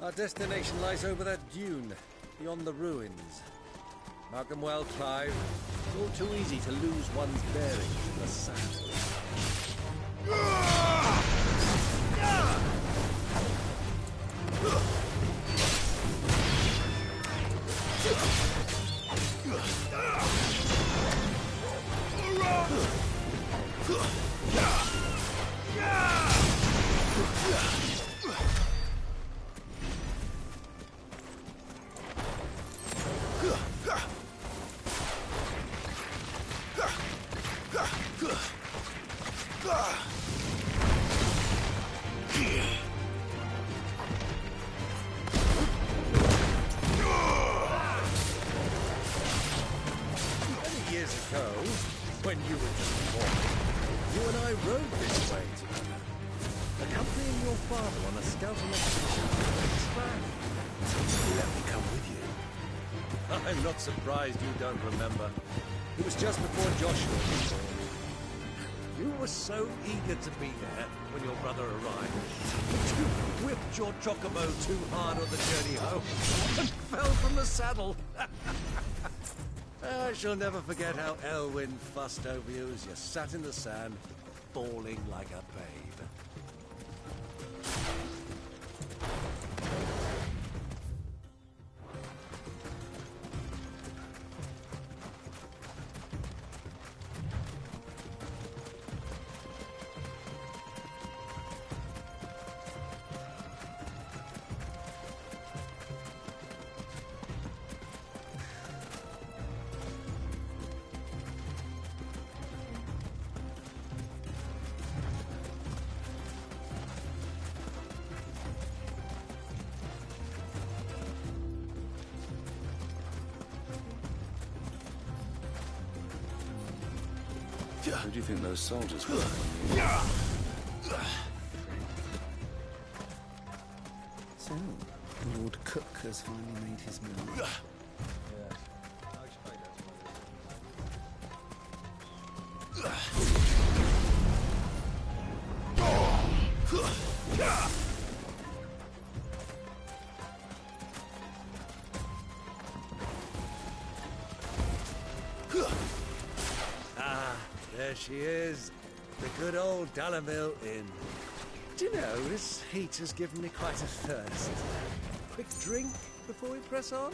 Our destination lies over that dune, beyond the ruins. Mark them well, Clive. It's all too easy to lose one's bearings in the sand. When you were just born, you and I rode this way together, accompanying your father on a scouting expedition to Track. You let me come with you. I'm not surprised you don't remember. It was just before Joshua was born. You were so eager to be there when your brother arrived. You whipped your chocobo too hard on the journey home and fell from the saddle. I shall never forget how Elwyn fussed over you as you sat in the sand, bawling like a babe. Who do you think those soldiers were? So, Lord Cook has finally made his move. There she is, the good old Dalamil Inn. Do you know, this heat has given me quite a thirst. Quick drink before we press on?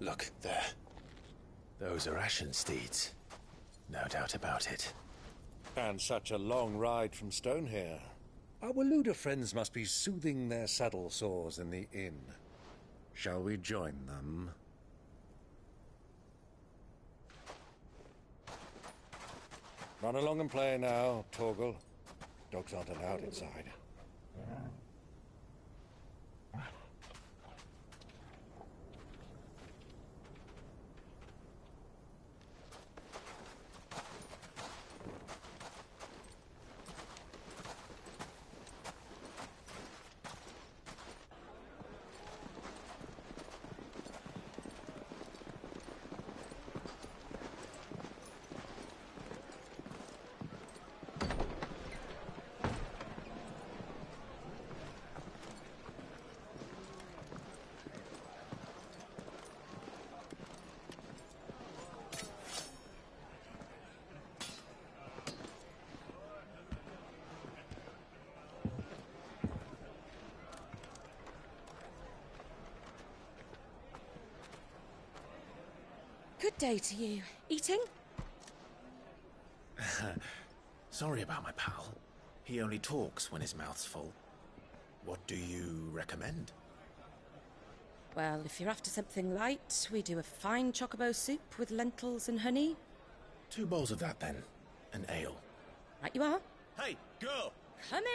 Look, there. Those are Ashen steeds. No doubt about it. And such a long ride from Stone here. Our Waluda friends must be soothing their saddle sores in the inn. Shall we join them? Run along and play now, Torgal. Dogs aren't allowed inside. Good day to you. Eating? Sorry about my pal. He only talks when his mouth's full. What do you recommend? Well, if you're after something light, we do a fine chocobo soup with lentils and honey. 2 bowls of that, then. An ale. Right you are. Hey, girl! Coming!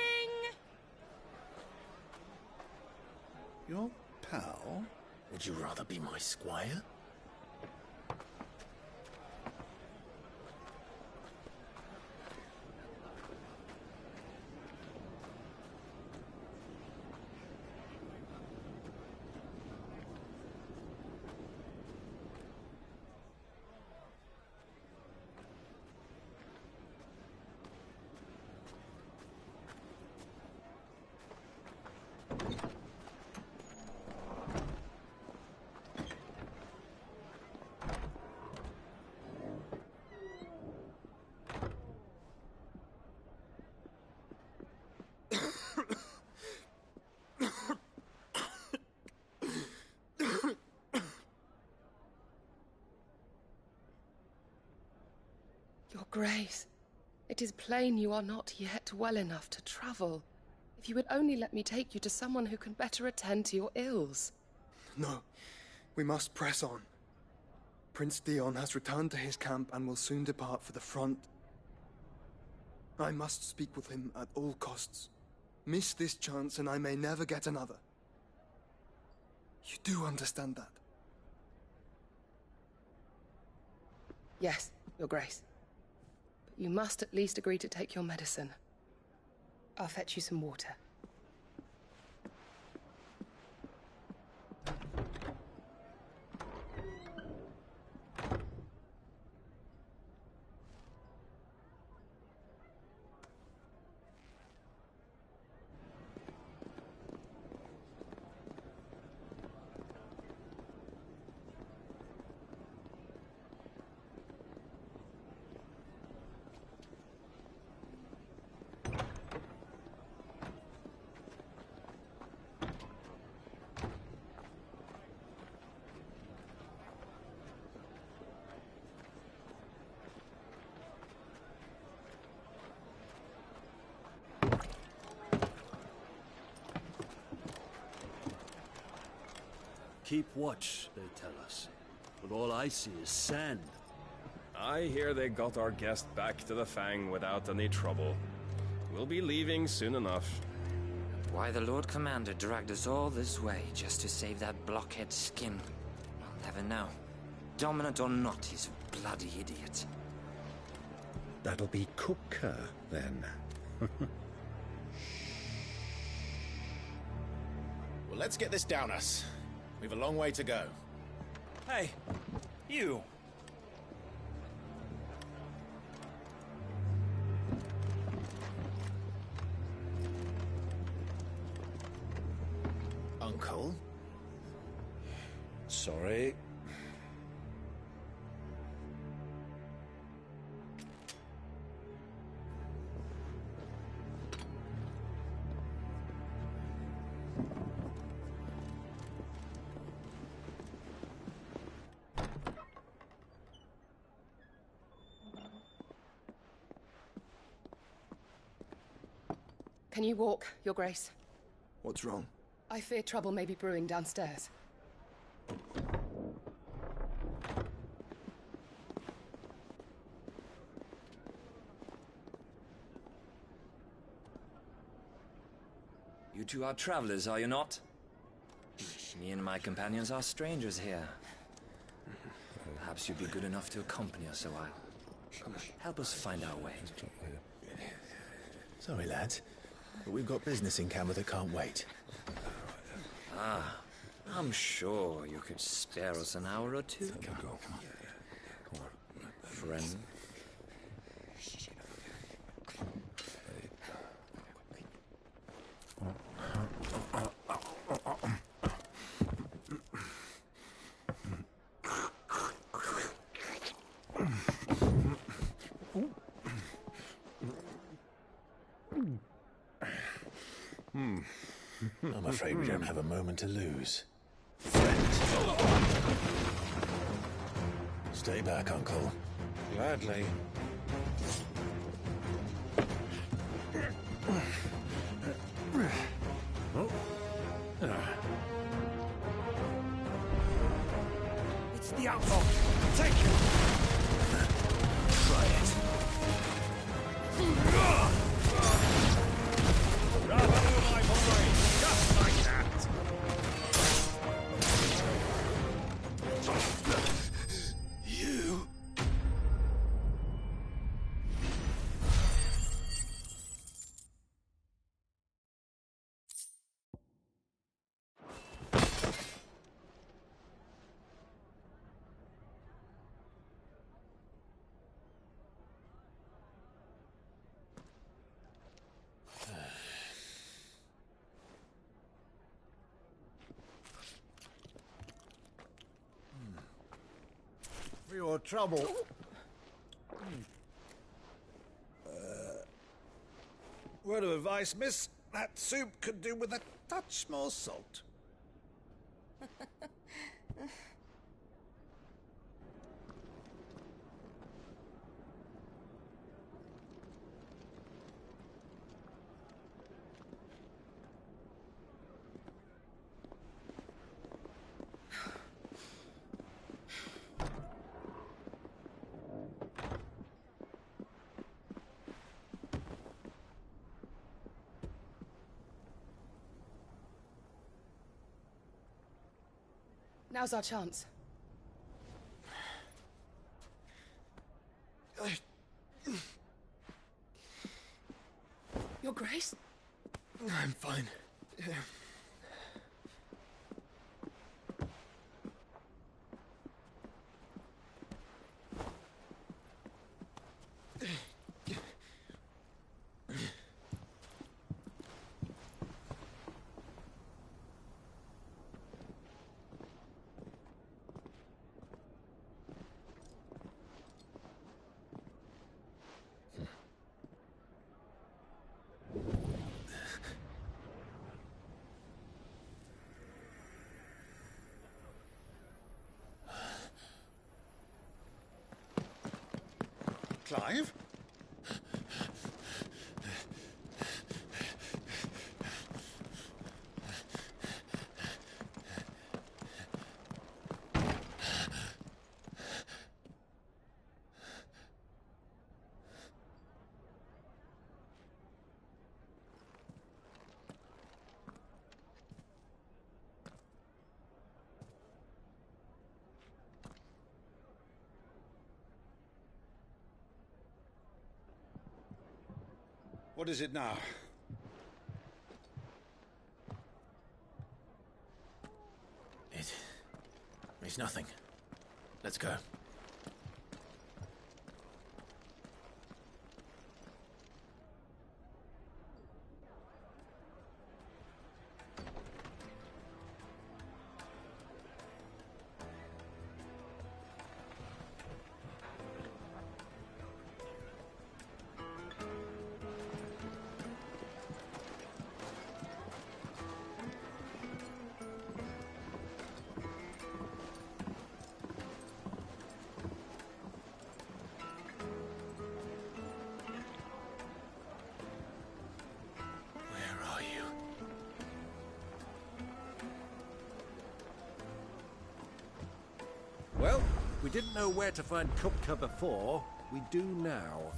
Your pal? Would you rather be my squire? Your Grace, it is plain you are not yet well enough to travel. If you would only let me take you to someone who can better attend to your ills. No, we must press on. Prince Dion has returned to his camp and will soon depart for the front. I must speak with him at all costs. Miss this chance and I may never get another. You do understand that? Yes, Your Grace. But you must at least agree to take your medicine. I'll fetch you some water. Keep watch, they tell us. But all I see is sand. I hear they got our guest back to the Fang without any trouble. We'll be leaving soon enough. Why the Lord Commander dragged us all this way just to save that blockhead skin, I'll never know. Dominant or not, he's a bloody idiot. That'll be Cooker, then. Well, let's get this down us. We've a long way to go. Hey, you! Uncle? Sorry. Can you walk, Your Grace? What's wrong? I fear trouble may be brewing downstairs. You two are travelers, are you not? Me and my companions are strangers here. Perhaps you'd be good enough to accompany us a while. Help us find our way. Sorry, lads, but we've got business in camera that can't wait. Ah, I'm sure you could spare us an hour or two. Friend. I'm afraid we don't have a moment to lose. Friend. Stay back, Uncle. Gladly. It's the outlaw! Take him! Try it. for your trouble. Word of advice, miss. That soup could do with a touch more salt. Now's our chance. Your Grace? I'm fine. Clive? What is it now? It's nothing. Let's go. Well, we didn't know where to find Kupka before. We do now.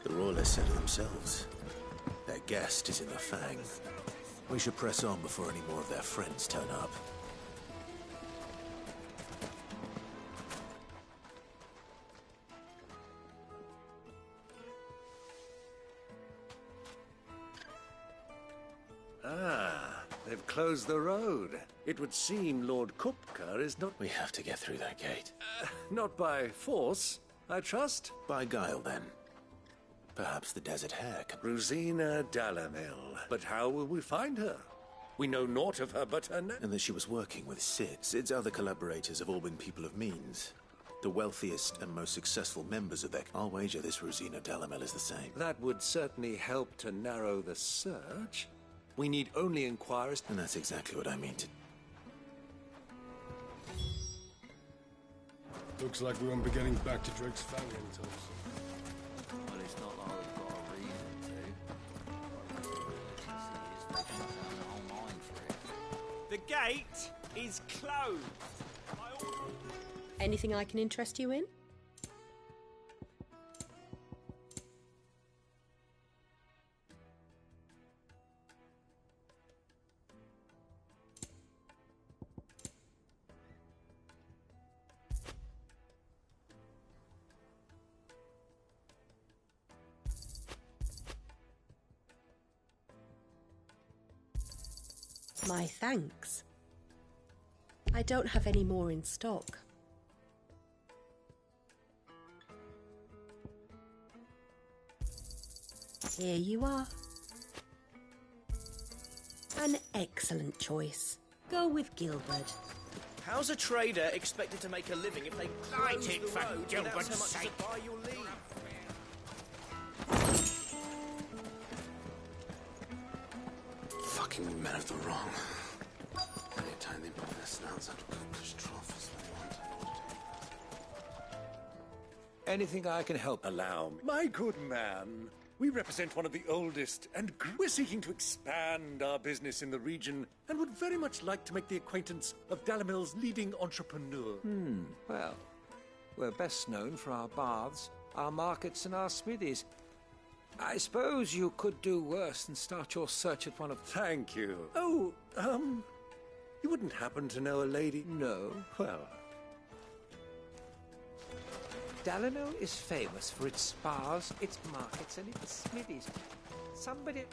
The Royalists said it themselves. Their guest is in the Fang. We should press on before any more of their friends turn up. Ah, they've closed the road. It would seem Lord Kupka is not... We have to get through that gate. Not by force, I trust. By guile, then. Perhaps the Desert Hare can... Rosina Dalamil. But how will we find her? We know naught of her but her name. And that she was working with Sid. Sid's other collaborators have all been people of means. The wealthiest and most successful members of their... I'll wager this Rosina Dalamil is the same. That would certainly help to narrow the search. We need only inquire as... And that's exactly what I mean to... Looks like we won't be getting back to Drake's Fang anytime soon. Well, it's not like we've got a reason to. They shut down the whole mine for it. The gate is closed. Anything I can interest you in? My thanks. I don't have any more in stock. Here you are. An excellent choice. Go with Gilbert. How's a trader expected to make a living if they close it the for road without Gilbert's so much sake. as a buy your leave? Fucking men of the wrong. Anytime they put their snouts out of Cook's trough is what they want. Anything I can help allow me. My good man, we represent one of the oldest, and we're seeking to expand our business in the region, and would very much like to make the acquaintance of Dalamil's leading entrepreneur. Well, we're best known for our baths, our markets, and our smithies. I suppose you could do worse than start your search at one of... Thank you. Oh, you wouldn't happen to know a lady? No. Well, Dalamil is famous for its spas, its markets, and its smithies. Somebody...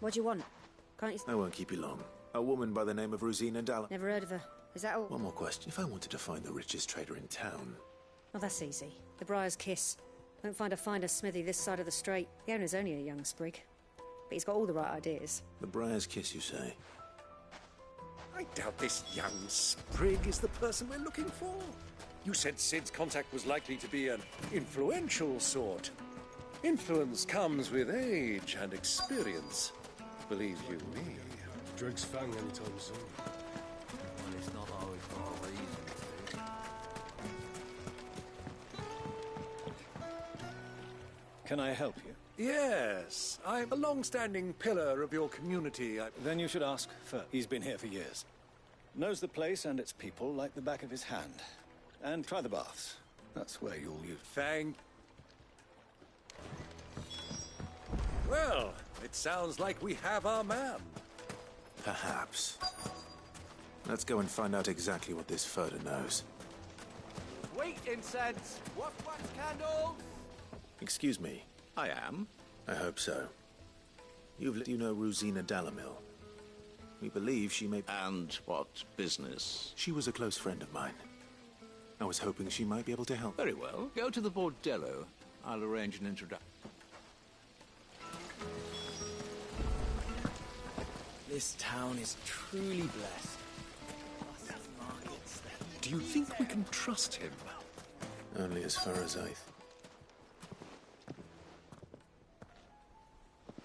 What do you want? Can't you... I won't keep you long. A woman by the name of Rosina Dalamil. Never heard of her. Is that all? One more question. If I wanted to find the richest trader in town... Oh, that's easy. The Briar's Kiss. Won't find a finer smithy this side of the strait. The owner's only a young sprig. But he's got all the right ideas. The Briar's Kiss, you say? I doubt this young sprig is the person we're looking for. You said Sid's contact was likely to be an influential sort. Influence comes with age and experience. Believe you me. Drake's Fang anytime soon. Well, it's not like we've got a reason to. Can I help you? Yes, I'm a long-standing pillar of your community. Then you should ask Fur. He's been here for years. Knows the place and its people like the back of his hand. And try the baths. That's where you'll use... Fang. Well, it sounds like we have our man. Perhaps. Let's go and find out exactly what this Furder knows. Wheat incense! Wax candles! Excuse me. I am. I hope so. You know Rosina Dalamil. We believe she may... And what business? She was a close friend of mine. I was hoping she might be able to help. Very well. Go to the bordello. I'll arrange an introduction. This town is truly blessed. Markets. Do you think we can trust him? Only as far as I...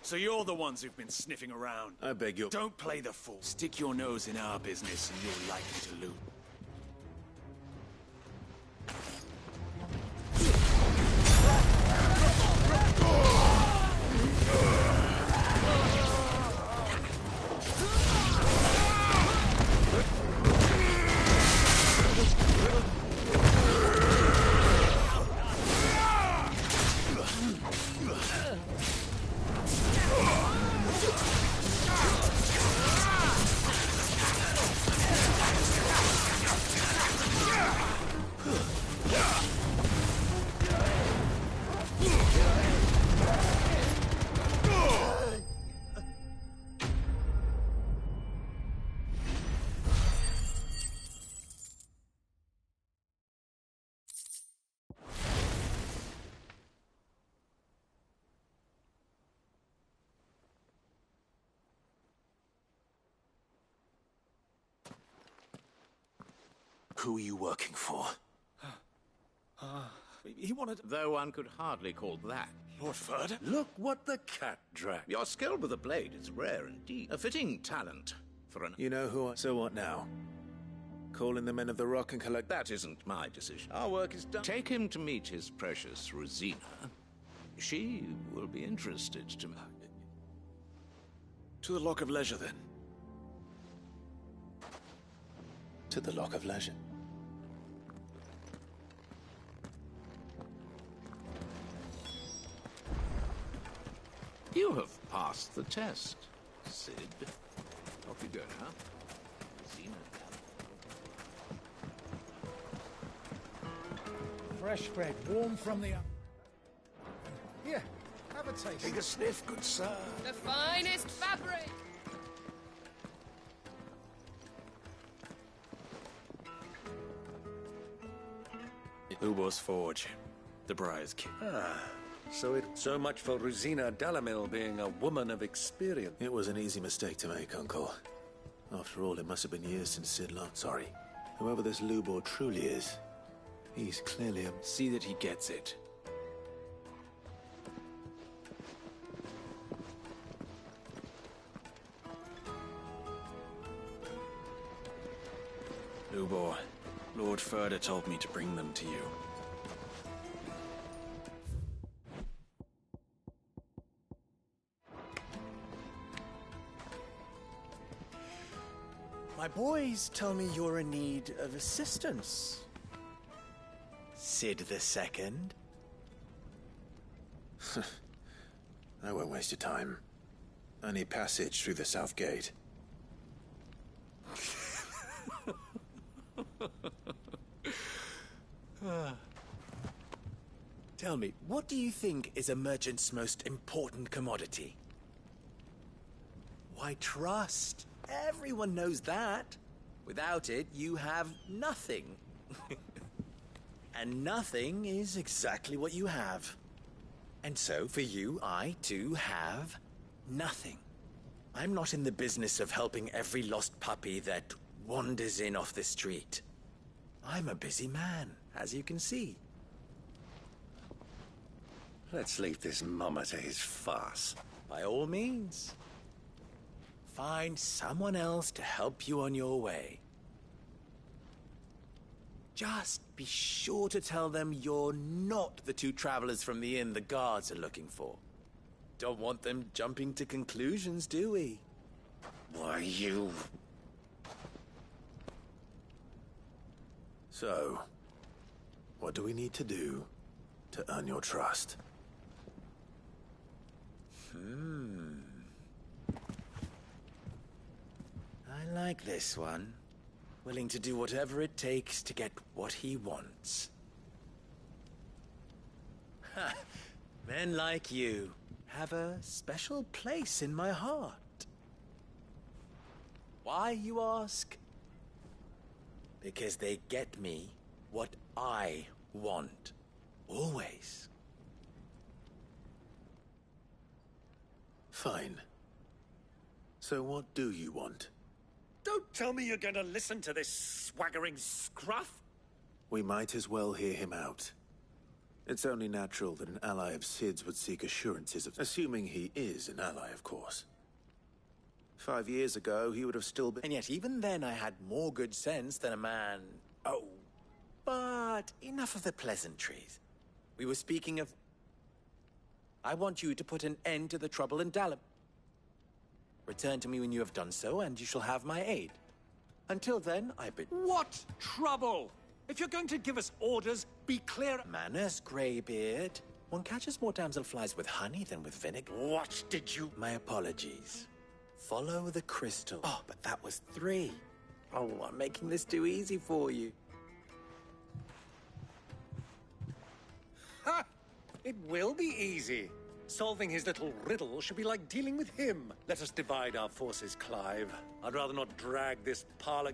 So you're the ones who've been sniffing around. I beg your... Don't play the fool. Stick your nose in our business and you're likely to lose. Who are you working for? He wanted... Though one could hardly call that. Lord Furder? Look what the cat dragged. Your skill with the blade is rare indeed. A fitting talent for an... You know who I... So what now? Call in the Men of the Rock and collect... That isn't my decision. Our work is done. Take him to meet his precious Rosina. She will be interested to... To the Lock of Leisure, then. To the Lock of Leisure. You have passed the test, Sid. Off you go now. Rosina. Fresh bread, warm from the... Here, have a taste. Take a sniff, good sir. The finest fabric! Ubo's Forge. The Briar's Kiss. So much for Rosina Dalamil being a woman of experience. It was an easy mistake to make, Uncle. After all, it must have been years since Sid last. Sorry. Whoever this Lubor truly is, he's clearly a... See that he gets it. Lubor, Lord Furder told me to bring them to you. My boys tell me you're in need of assistance. Sid the Second. I won't waste your time. I need passage through the south gate. Tell me, what do you think is a merchant's most important commodity? Why, trust. Everyone knows that. Without it, you have nothing. And nothing is exactly what you have. And so, for you, I, too, have nothing. I'm not in the business of helping every lost puppy that wanders in off the street. I'm a busy man, as you can see. Let's leave this mummer to his farce. By all means. Find someone else to help you on your way. Just be sure to tell them you're not the two travelers from the inn the guards are looking for. Don't want them jumping to conclusions, do we? Why, you... So, what do we need to do to earn your trust? I like this one. Willing to do whatever it takes to get what he wants. Ha! Men like you have a special place in my heart. Why, you ask? Because they get me what I want. Always. Fine. So what do you want? Don't tell me you're going to listen to this swaggering scruff! We might as well hear him out. It's only natural that an ally of Sid's would seek assurances of... Assuming he is an ally, of course. 5 years ago, he would have still been... And yet even then I had more good sense than a man... Oh, but enough of the pleasantries. We were speaking of... I want you to put an end to the trouble in Dalim. Return to me when you have done so, and you shall have my aid. Until then, I bid... What trouble? If you're going to give us orders, be clear... Manners, Greybeard. One catches more damselflies with honey than with vinegar. What did you... My apologies. Follow the crystal. Oh, but that was 3. Oh, I'm making this too easy for you. Ha! It will be easy. Solving his little riddle should be like dealing with him. Let us divide our forces, Clive. I'd rather not drag this parlor...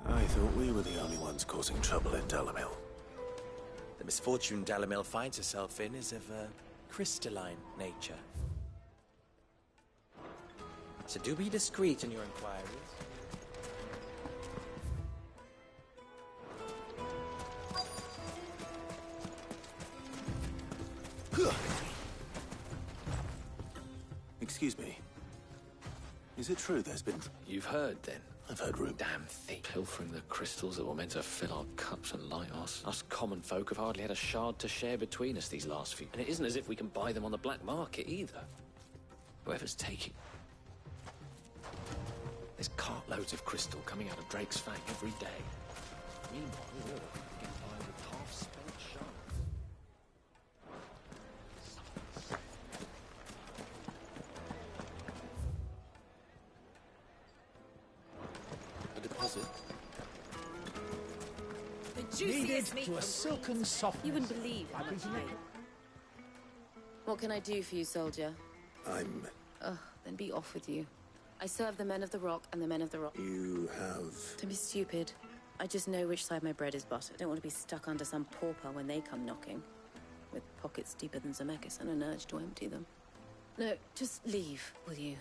I thought we were the only ones causing trouble in Dalimil. The misfortune Dalimil finds herself in is of a crystalline nature. So do be discreet in your inquiries. Excuse me. Is it true there's been... You've heard, then? I've heard rumors. Damn thief. Pilfering the crystals that were meant to fill our cups and light us. Us common folk have hardly had a shard to share between us these last few... And it isn't as if we can buy them on the black market, either. Whoever's taking... There's cartloads of crystal coming out of Drake's Fang every day. Meanwhile, we're all getting by with half-spent shards. A deposit? The juiciest meat to a silken softness. You wouldn't believe how much I... What can I do for you, soldier? I'm... Ugh, then be off with you. I serve the men of the rock and the men of the rock. You have... Don't be stupid. I just know which side my bread is buttered. I don't want to be stuck under some pauper when they come knocking. with pockets deeper than Zemeckis and an urge to empty them. No, just leave, will you?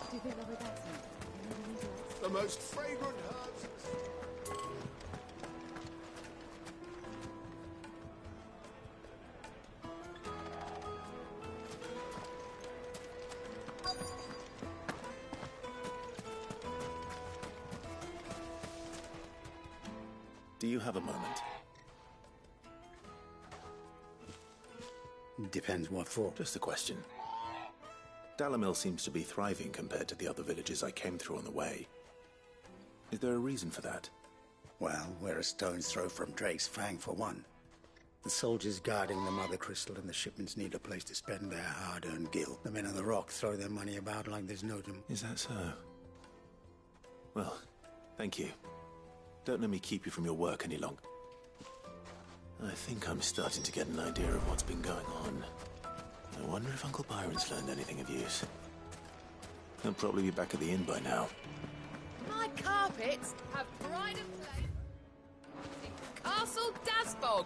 Do you think they'll be back soon? The most fragrant herbs. Do you have a moment? Depends what for. Just a question. Dalamil seems to be thriving compared to the other villages I came through on the way. Is there a reason for that? Well, we're a stone's throw from Drake's Fang, for one. The soldiers guarding the Mother Crystal and the shipments need a place to spend their hard-earned gil. The men on the rock throw their money about like there's no tomorrow. Is that so? Well, thank you. Don't let me keep you from your work any longer. I think I'm starting to get an idea of what's been going on. I wonder if Uncle Byron's learned anything of use. He'll probably be back at the inn by now. My carpets have pride of place. Castle Dasbog.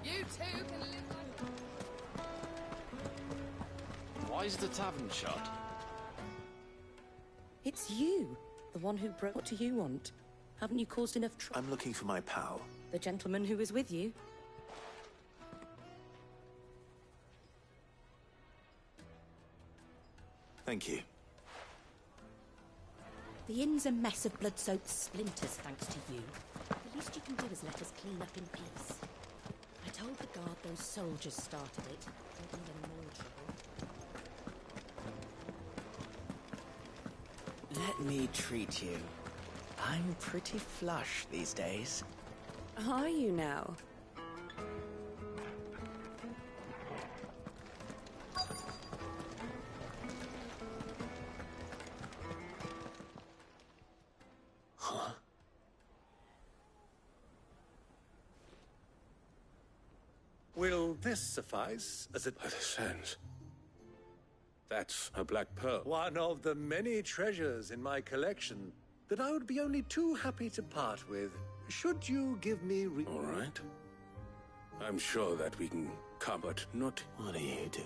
You two can live like... Why is the tavern shut? It's you, the one who broke. What do you want? Haven't you caused enough trouble? I'm looking for my pal. The gentleman who was with you? Thank you. The inn's a mess of blood-soaked splinters, thanks to you. The least you can do is let us clean up in peace. I told the guard those soldiers started it. Don't need any more trouble. Let me treat you. I'm pretty flush these days. Are you now? Huh? Will this suffice as it... By the sands. That's a black pearl. One of the many treasures in my collection that I would be only too happy to part with. Should you give me... All right. I'm sure that we can come, but not... What do you do?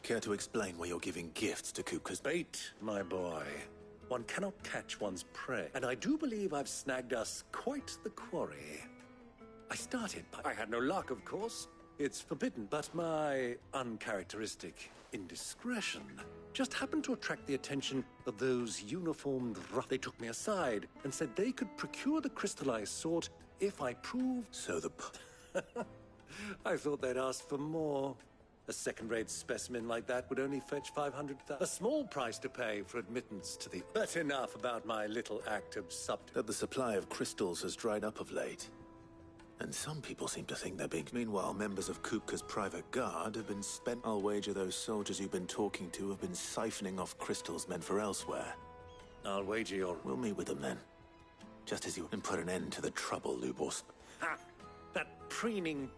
Care to explain why you're giving gifts to Kupka's Bait, my boy. One cannot catch one's prey. And I do believe I've snagged us quite the quarry. I started, but I had no luck, of course. It's forbidden, but my uncharacteristic indiscretion just happened to attract the attention of those uniformed They took me aside and said they could procure the crystallized sort if I proved... So the... I thought they'd asked for more. A second-rate specimen like that would only fetch 500,000. A small price to pay for admittance to the... But enough about my little act of That the supply of crystals has dried up of late. And some people seem to think they're being... Meanwhile, members of Kupka's private guard have been spent... I'll wager those soldiers you've been talking to have been siphoning off crystals meant for elsewhere. I'll wager you're... We'll meet with them then. Just as you... And put an end to the trouble, Lubos. Ha! That preening...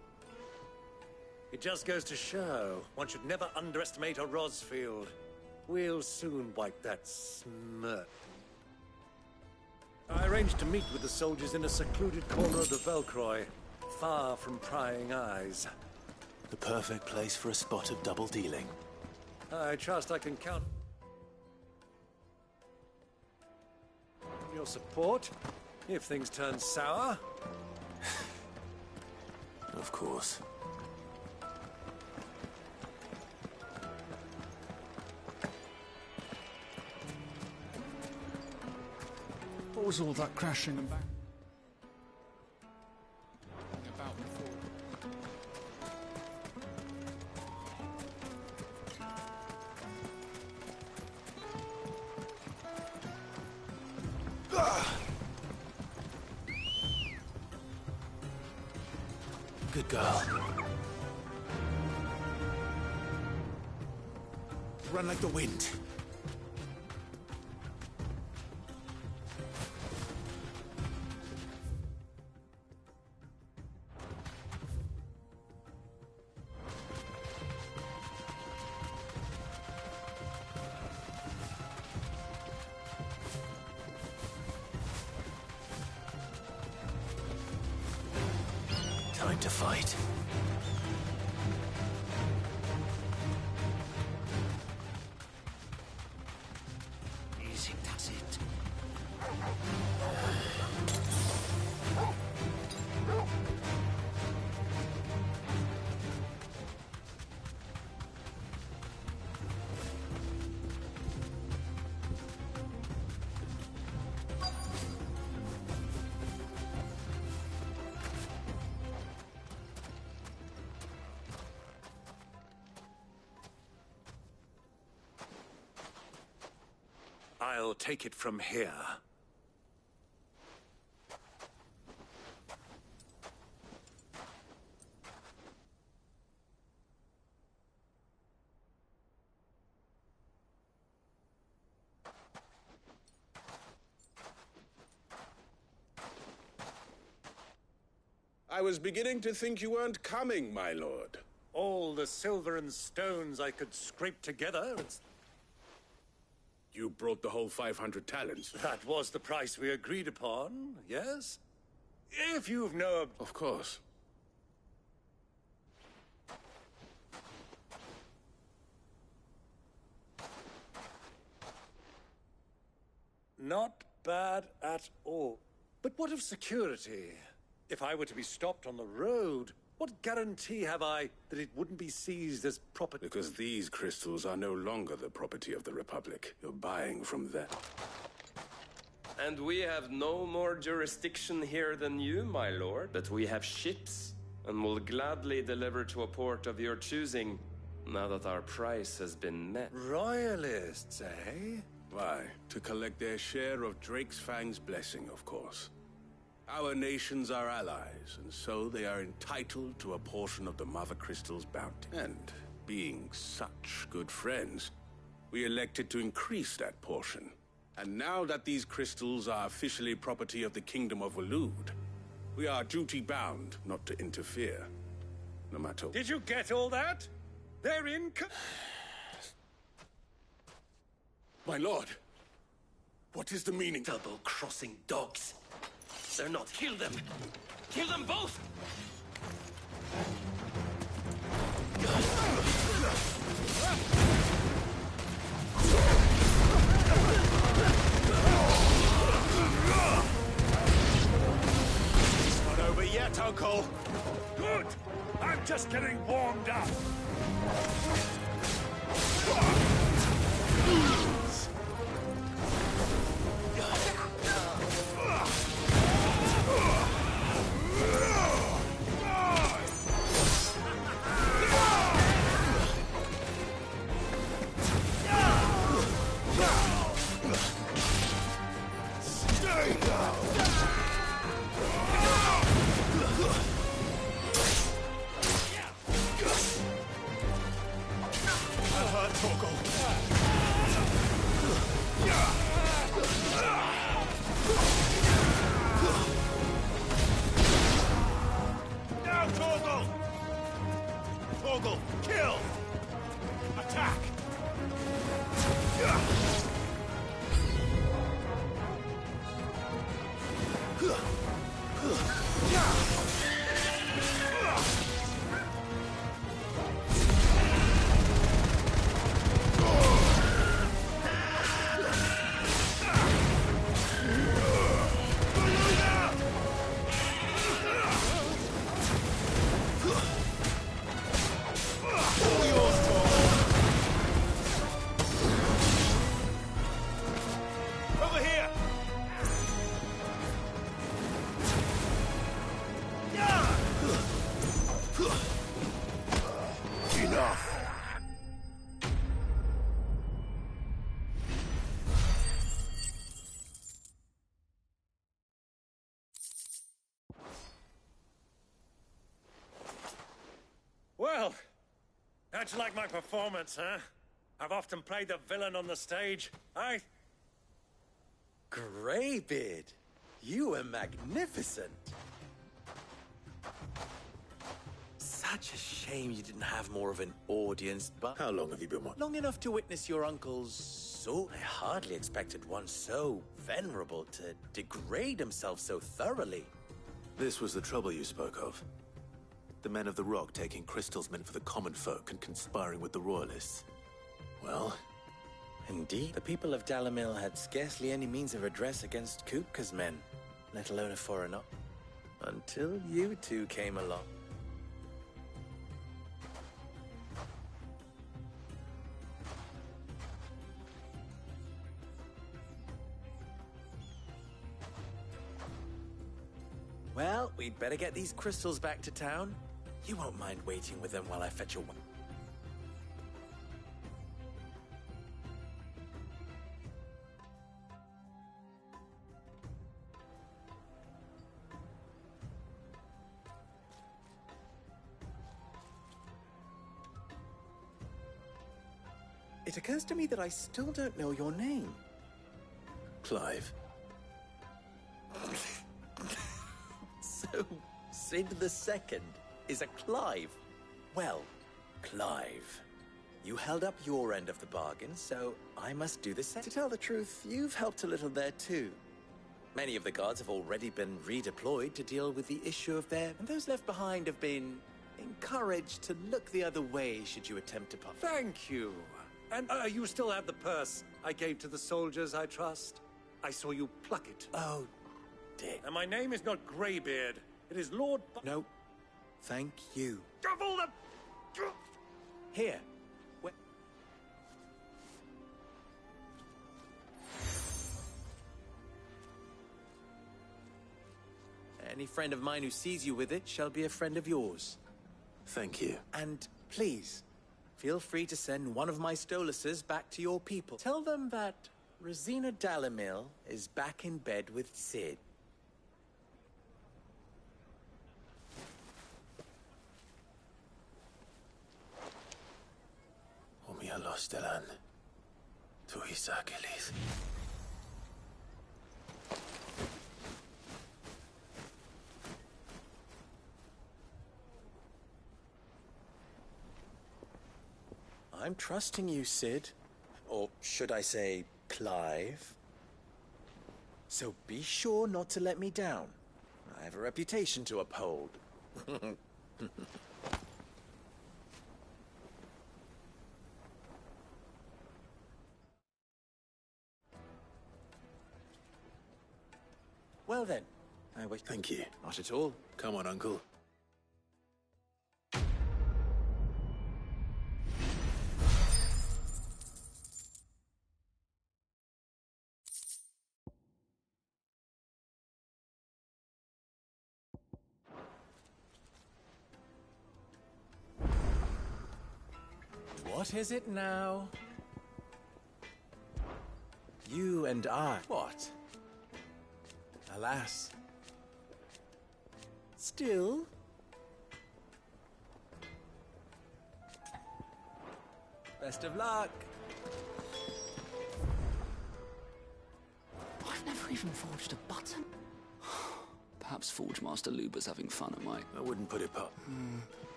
It just goes to show, one should never underestimate a Rosfield. We'll soon wipe that smirk. I arranged to meet with the soldiers in a secluded corner of the Velcroy, far from prying eyes. The perfect place for a spot of double dealing. I trust I can count on your support if things turn sour. Of course. What was all that crashing and bang? About before. Good girl. Run like the wind. to fight. Easy, that's it. I'll take it from here. I was beginning to think you weren't coming, my lord. All the silver and stones I could scrape together. You brought the whole 500 talents. That was the price we agreed upon, yes? If you've no... Of course. Not bad at all. But what of security? If I were to be stopped on the road, what guarantee have I that it wouldn't be seized as property? Because these crystals are no longer the property of the Republic. You're buying from them. And we have no more jurisdiction here than you, my lord. But we have ships, and will gladly deliver to a port of your choosing, now that our price has been met. Royalists, eh? Why? To collect their share of Drake's Fang's blessing, of course. Our nations are allies, and so they are entitled to a portion of the Mother Crystal's bounty. And being such good friends, we elected to increase that portion. And now that these crystals are officially property of the Kingdom of Waloed, we are duty-bound not to interfere, no matter... Did you get all that? They're in... My lord, what is the meaning? Double-crossing dogs. They're not. Kill them! Kill them both! It's not over yet, Uncle! Good! I'm just getting warmed up! Kill! Attack! Well, how'd you like my performance, huh? I've often played the villain on the stage. Greybeard, you were magnificent. Such a shame you didn't have more of an audience, but... How long have you been watching? Long enough to witness your uncle's soul. I hardly expected one so venerable to degrade himself so thoroughly. This was the trouble you spoke of. The men of the Rock taking crystals meant for the common folk and conspiring with the Royalists. Well, Indeed, the people of Dalamil had scarcely any means of redress against Kupka's men, let alone a foreigner. Until you two came along. Well, we'd better get these crystals back to town. You won't mind waiting with them while I fetch your one. It occurs to me that I still don't know your name. Clive. So, Sid the Second is a Clive. Well, Clive, you held up your end of the bargain, so I must do the same. To tell the truth, you've helped a little there too. Many of the guards have already been redeployed to deal with the issue of their... And those left behind have been encouraged to look the other way should you attempt to pop. Thank you. And you still have the purse I gave to the soldiers, I trust? I saw you pluck it. Oh, dear. And my name is not Greybeard. It is Lord... No. Thank you. Double the... Here. Any friend of mine who sees you with it shall be a friend of yours. Thank you. And please, feel free to send one of my Stoluses back to your people. Tell them that Rosina Dalamil is back in bed with Sid. Omia Lostelan. Tuisa Achilles. I'm trusting you, Sid. Or should I say, Clive. So be sure not to let me down. I have a reputation to uphold. Well then, I wish... Thank you. Not at all. Come on, Uncle. What is it now? You and I. What? Alas. Still? Best of luck. I've never even forged a button. Perhaps Forge Master Luber's having fun at my... I wouldn't put it past.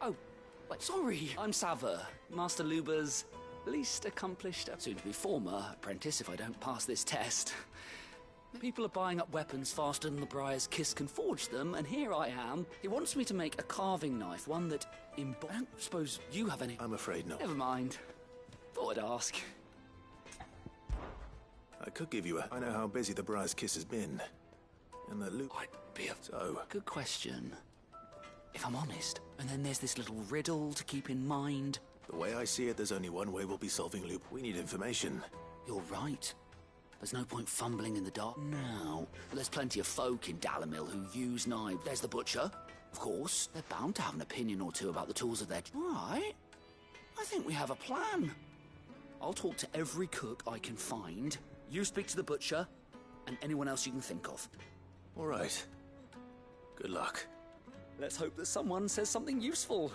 Oh, wait, sorry. I'm Sava, Master Luber's least accomplished, soon-to-be former apprentice if I don't pass this test. People are buying up weapons faster than the Briar's Kiss can forge them, and here I am. He wants me to make a carving knife, one that I don't suppose you have any... I'm afraid not. Never mind. Thought I'd ask. I could give you a... I know how busy the Briar's Kiss has been. And that loop... I'd be a... So... Good question. If I'm honest. And then there's this little riddle to keep in mind. The way I see it, there's only one way we'll be solving loop. We need information. You're right. There's no point fumbling in the dark now. There's plenty of folk in Dalamil who use knives. There's the butcher, of course. They're bound to have an opinion or two about the tools of their... All right. I think we have a plan. I'll talk to every cook I can find. You speak to the butcher, and anyone else you can think of. All right. Good luck. Let's hope that someone says something useful.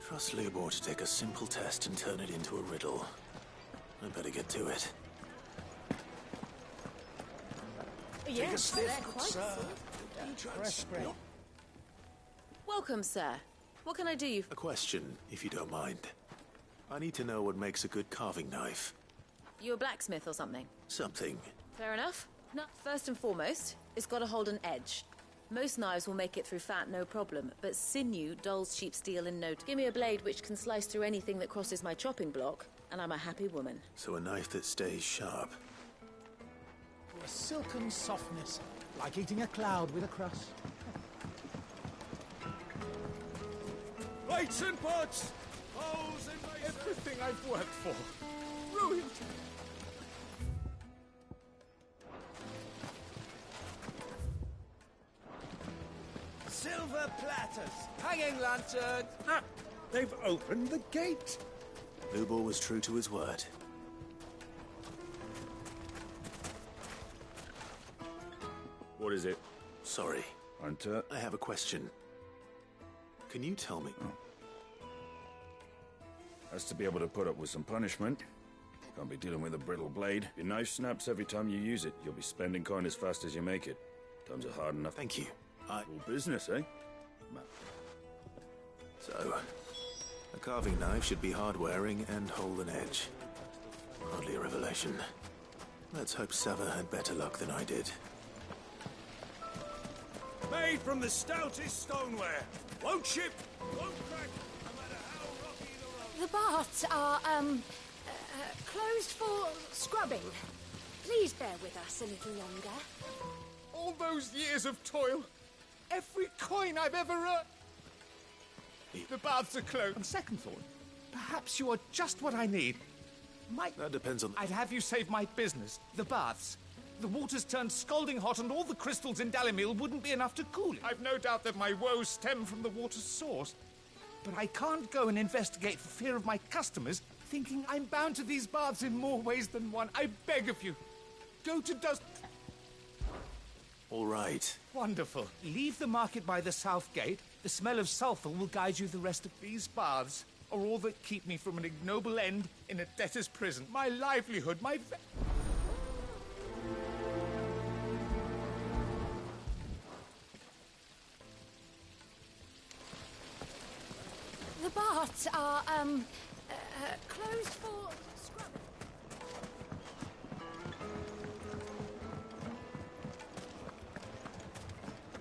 Trust Leobor to take a simple test and turn it into a riddle. I better get to it. Yes, Take a sniff, they're quite sir. Fresh spread. Welcome, sir. What can I do you... A question, if you don't mind. I need to know what makes a good carving knife. You a blacksmith or something? Something. Fair enough. No, first and foremost, it's got to hold an edge. Most knives will make it through fat, no problem, but sinew dulls cheap steel in no time. Give me a blade which can slice through anything that crosses my chopping block, and I'm a happy woman. So a knife that stays sharp. A silken softness, like eating a cloud with a crust. Lights and pots! Holes in my... Everything I've worked for. Ruined. Silver platters, hanging lanterns. Ah, they've opened the gate. Lubor was true to his word. What is it? Sorry. Hunter? I have a question. Can you tell me? Has to be able to put up with some punishment. Can't be dealing with a brittle blade. Your knife snaps every time you use it. You'll be spending coin as fast as you make it. Times are hard enough. Thank you. All business, eh? So, a carving knife should be hard-wearing and hold an edge. Hardly a revelation. Let's hope Sava had better luck than I did. Made from the stoutest stoneware. Won't chip, won't crack, no matter how rocky the road. The baths are, closed for scrubbing. Please bear with us a little longer. All those years of toil. Every coin I've ever earned. The baths are closed. On second thought, perhaps you are just what I need. That depends on... I'd have you save my business, the baths. The water's turned scalding hot and all the crystals in Dalimil wouldn't be enough to cool it. I've no doubt that my woes stem from the water's source. But I can't go and investigate for fear of my customers thinking I'm bound to these baths in more ways than one. I beg of you, go to Dust... All right. Wonderful. Leave the market by the south gate. The smell of sulphur will guide you the rest of these baths, are all that keep me from an ignoble end in a debtor's prison. My livelihood, my... The baths are, closed for scrubbing.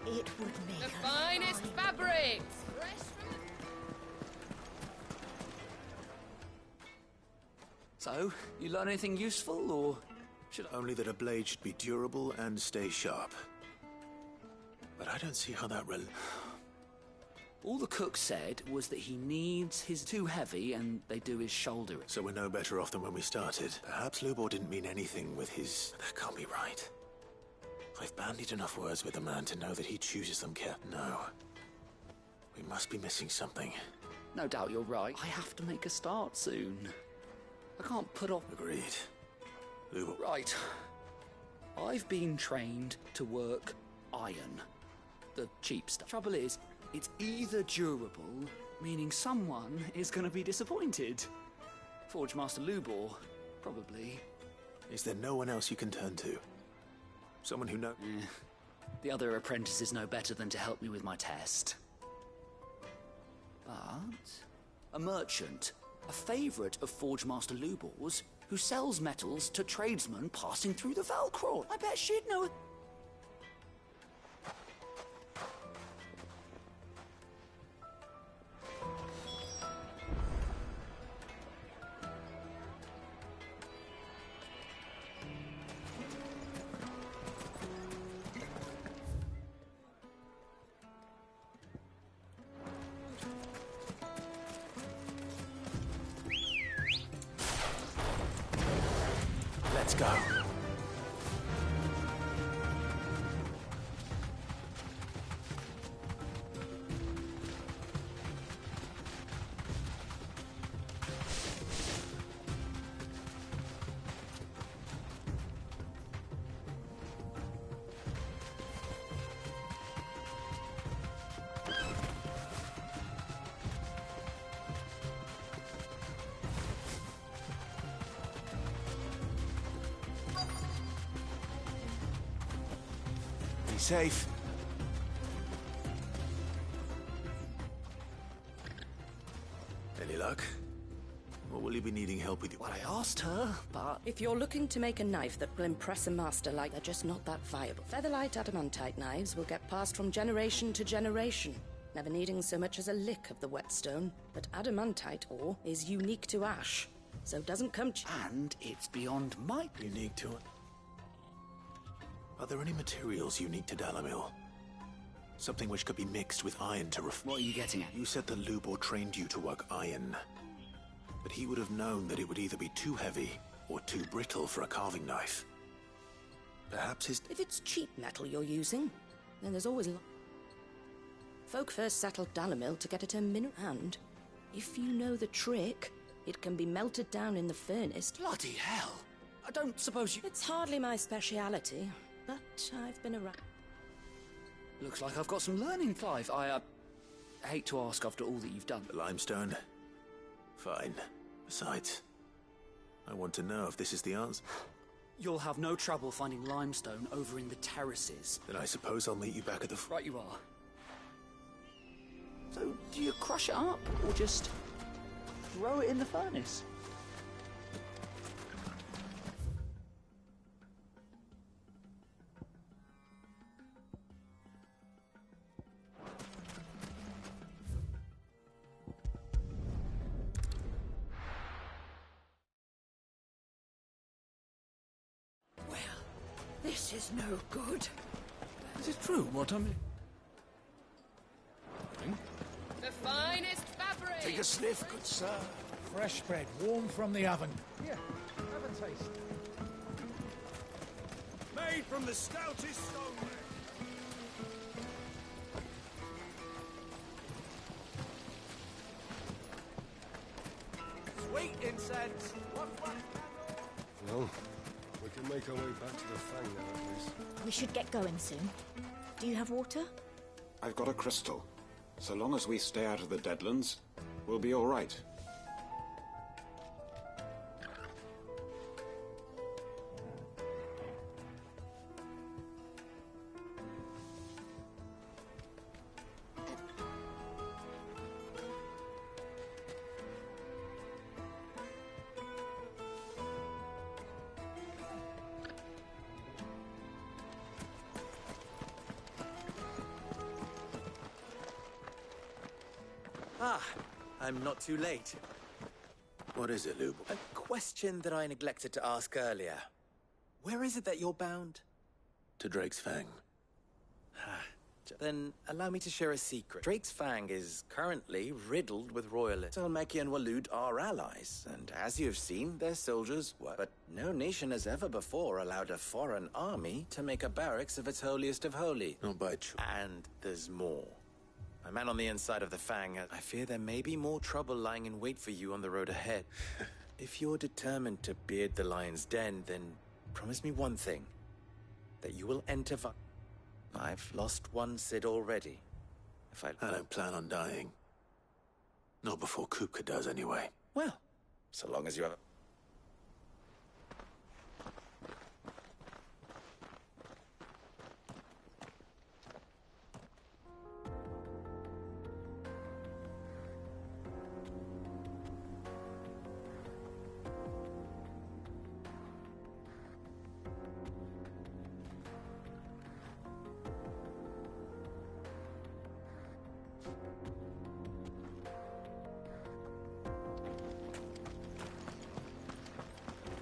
It would make The finest fabrics! So, you learn anything useful, or should I... Only that a blade should be durable and stay sharp. But I don't see how that All the cook said was that he needs his too heavy and they do his shoulder. So we're no better off than when we started. Perhaps Lubor didn't mean anything with his... That can't be right. I've bandied enough words with the man to know that he chooses them No. We must be missing something. No doubt you're right. I have to make a start soon. I can't put off... Agreed. Lubor... Right. I've been trained to work iron. The cheap stuff. Trouble is, it's either durable, meaning someone is going to be disappointed. Forge Master Lubor, probably. Is there no one else you can turn to? Someone who knows... The other apprentices know better than to help me with my test. But... a merchant, a favourite of Forge Master Lubor's, who sells metals to tradesmen passing through the Velcro. I bet she'd know... Let's go. Be safe. Any luck? Or will you be be needing help with you? Well, I asked her, but... If you're looking to make a knife that will impress a master like, they're just not that viable. Featherlight adamantite knives will get passed from generation to generation, never needing so much as a lick of the whetstone. But adamantite ore is unique to ash, so doesn't come And it's beyond my... Unique to it? Are there any materials unique to Dalamil? Something which could be mixed with iron to What are you getting at? You said the Lubor trained you to work iron. But he would have known that it would either be too heavy or too brittle for a carving knife. Perhaps his... If it's cheap metal you're using, then there's always... Folk first settled Dalamil to get it a mineral, and if you know the trick, it can be melted down in the furnace. Bloody hell! I don't suppose you... It's hardly my speciality, but I've been around. Looks like I've got some learning, Clive. I hate to ask after all that you've done. The limestone? Fine. Besides, I want to know if this is the answer. You'll have no trouble finding limestone over in the terraces. Then I suppose I'll meet you back at the... Right you are. So, do you crush it up, or just throw it in the furnace? This is no good. Is it true what I'm... The finest fabric! Take a sniff, good sir. Fresh bread, warm from the oven. Here, have a taste. Made from the stoutest stone. Sweet incense. Well, we can make our way back to the Fang now, at least. We should get going soon. Do you have water? I've got a crystal. So long as we stay out of the Deadlands, we'll be all right. Ah, I'm not too late. What is it, Lube? A question that I neglected to ask earlier. Where is it that you're bound? To Drake's Fang. Then allow me to share a secret. Drake's Fang is currently riddled with royalists. Salmeki and Waloed are allies, and as you have seen, their soldiers work. But no nation has ever before allowed a foreign army to make a barracks of its holiest of holy. Not by choice. And there's more. My man on the inside of the Fang, I fear there may be more trouble lying in wait for you on the road ahead. If you're determined to beard the lion's den, then promise me one thing. That you will enter I've lost one Cid already. I don't plan on dying. Not before Kupka does, anyway. Well, so long as you have...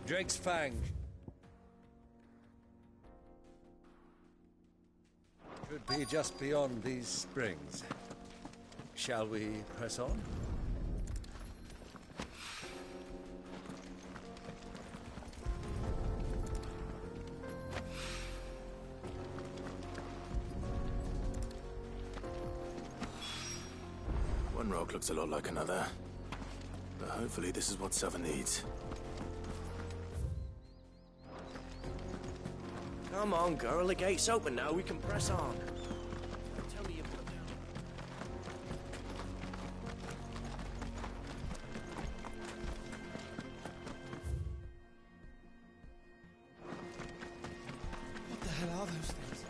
Drake's Fang. Should be just beyond these springs. Shall we press on? One rock looks a lot like another. But hopefully this is what Southern needs. Come on, girl. The gate's open now. We can press on. Tell me you've put down. What the hell are those things?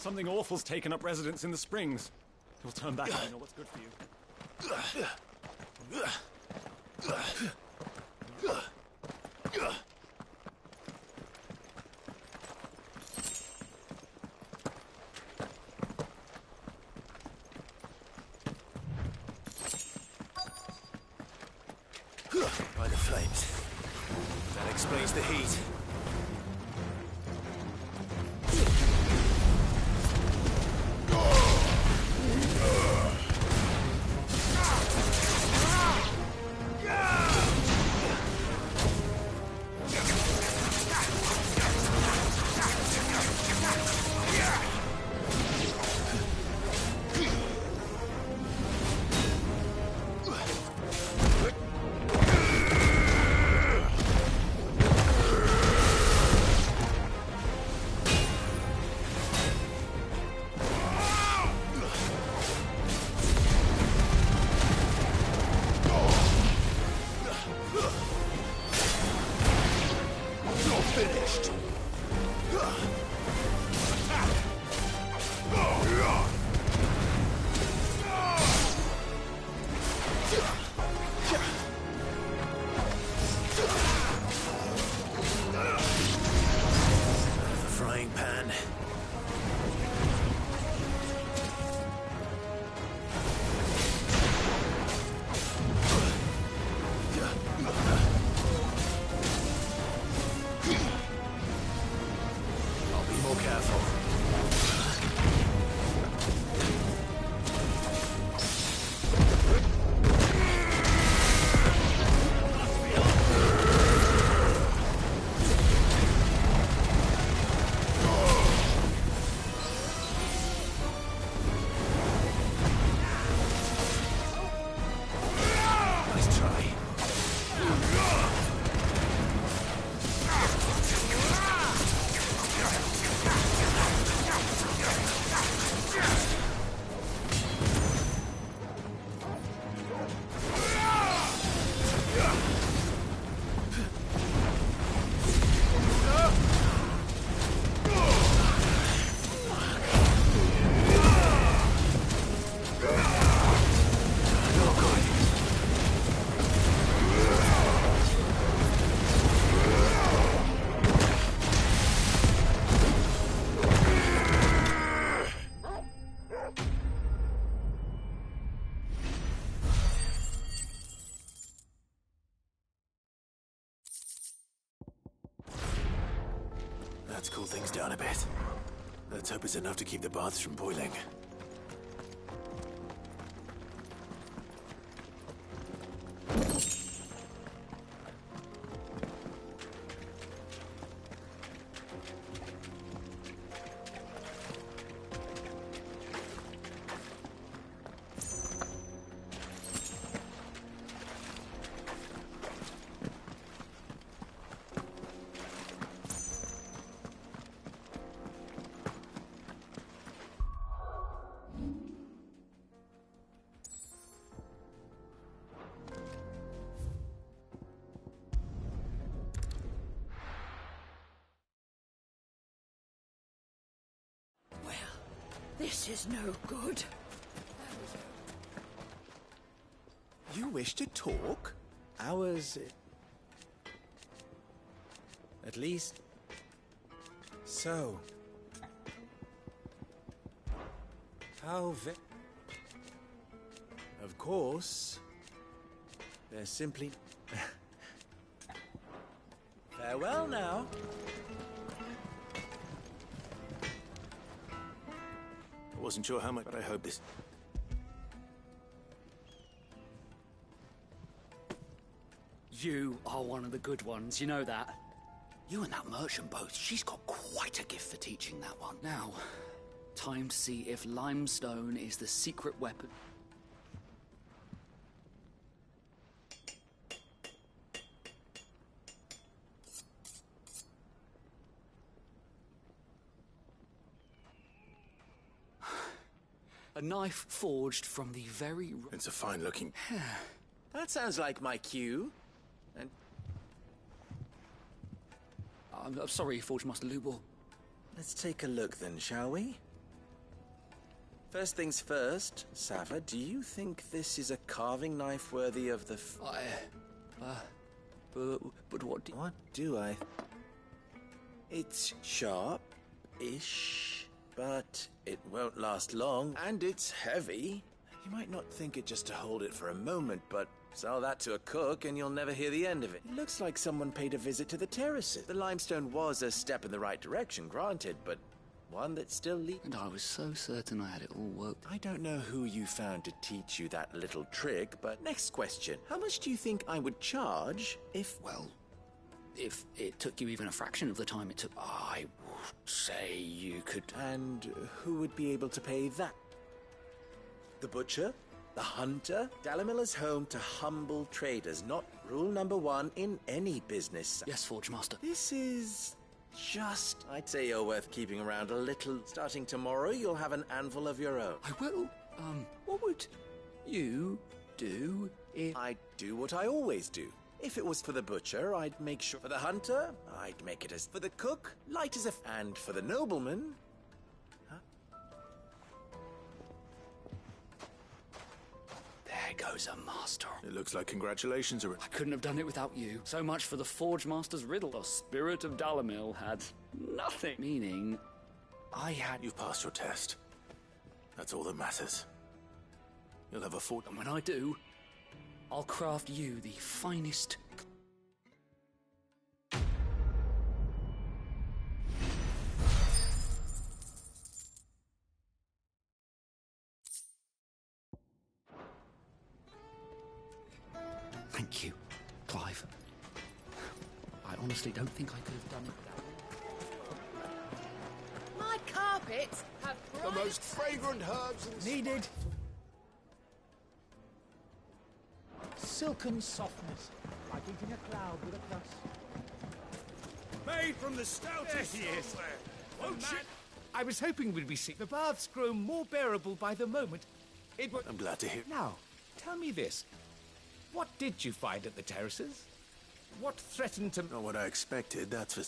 Something awful's taken up residence in the springs. You'll turn back and you know what's good for you. By the flames. That explains the heat. Let's cool things down a bit. Let's hope it's enough to keep the baths from boiling. This is no good. You wish to talk? Ours... At least... So... How Of course... They're simply... Farewell now. I wasn't sure how much, but I hope this... You are one of the good ones, you know that. You and that merchant both, she's got quite a gift for teaching that one. Now, time to see if limestone is the secret weapon. A knife forged from the very... It's a fine-looking... That sounds like my cue. And... I'm sorry, Forge Master Lubor. Let's take a look then, shall we? First things first, Sava, do you think this is a carving knife worthy of the but what do... What do I... It's sharp-ish, but it won't last long, and it's heavy. You might not think it just to hold it for a moment, but sell that to a cook and you'll never hear the end of it. It looks like someone paid a visit to the terraces. The limestone was a step in the right direction, granted, but one that still leaked. And I was so certain I had it all worked. I don't know who you found to teach you that little trick, but next question. How much do you think I would charge if... Well, if it took you even a fraction of the time it took... I would say you could... And who would be able to pay that? The butcher? The hunter? Dalimil is home to humble traders, not rule number one in any business. Yes, Forge Master. This is... just, I'd say you're worth keeping around a little. Starting tomorrow, you'll have an anvil of your own. I will. What would you do if... I'd do what I always do. If it was for the butcher, I'd make sure. For the hunter, I'd make it as... For the cook, light as a... And for the nobleman... There goes a master. It looks like congratulations are... I couldn't have done it without you. So much for the Forge Master's riddle. The spirit of Dalimil had nothing. Meaning, I had... You've passed your test. That's all that matters. You'll have a fort... And when I do, I'll craft you the finest... Thank you, Clive. I honestly don't think I could have done it that way. My carpets have The most fragrant herbs and... Needed. Silken softness, like eating a cloud with a crust. Made from the stoutest silver. Won't you? I was hoping we'd be seeing the baths grow more bearable by the moment. It would... I'm glad to hear... Now, tell me this. What did you find at the terraces? What threatened to... Not what I expected, that's for...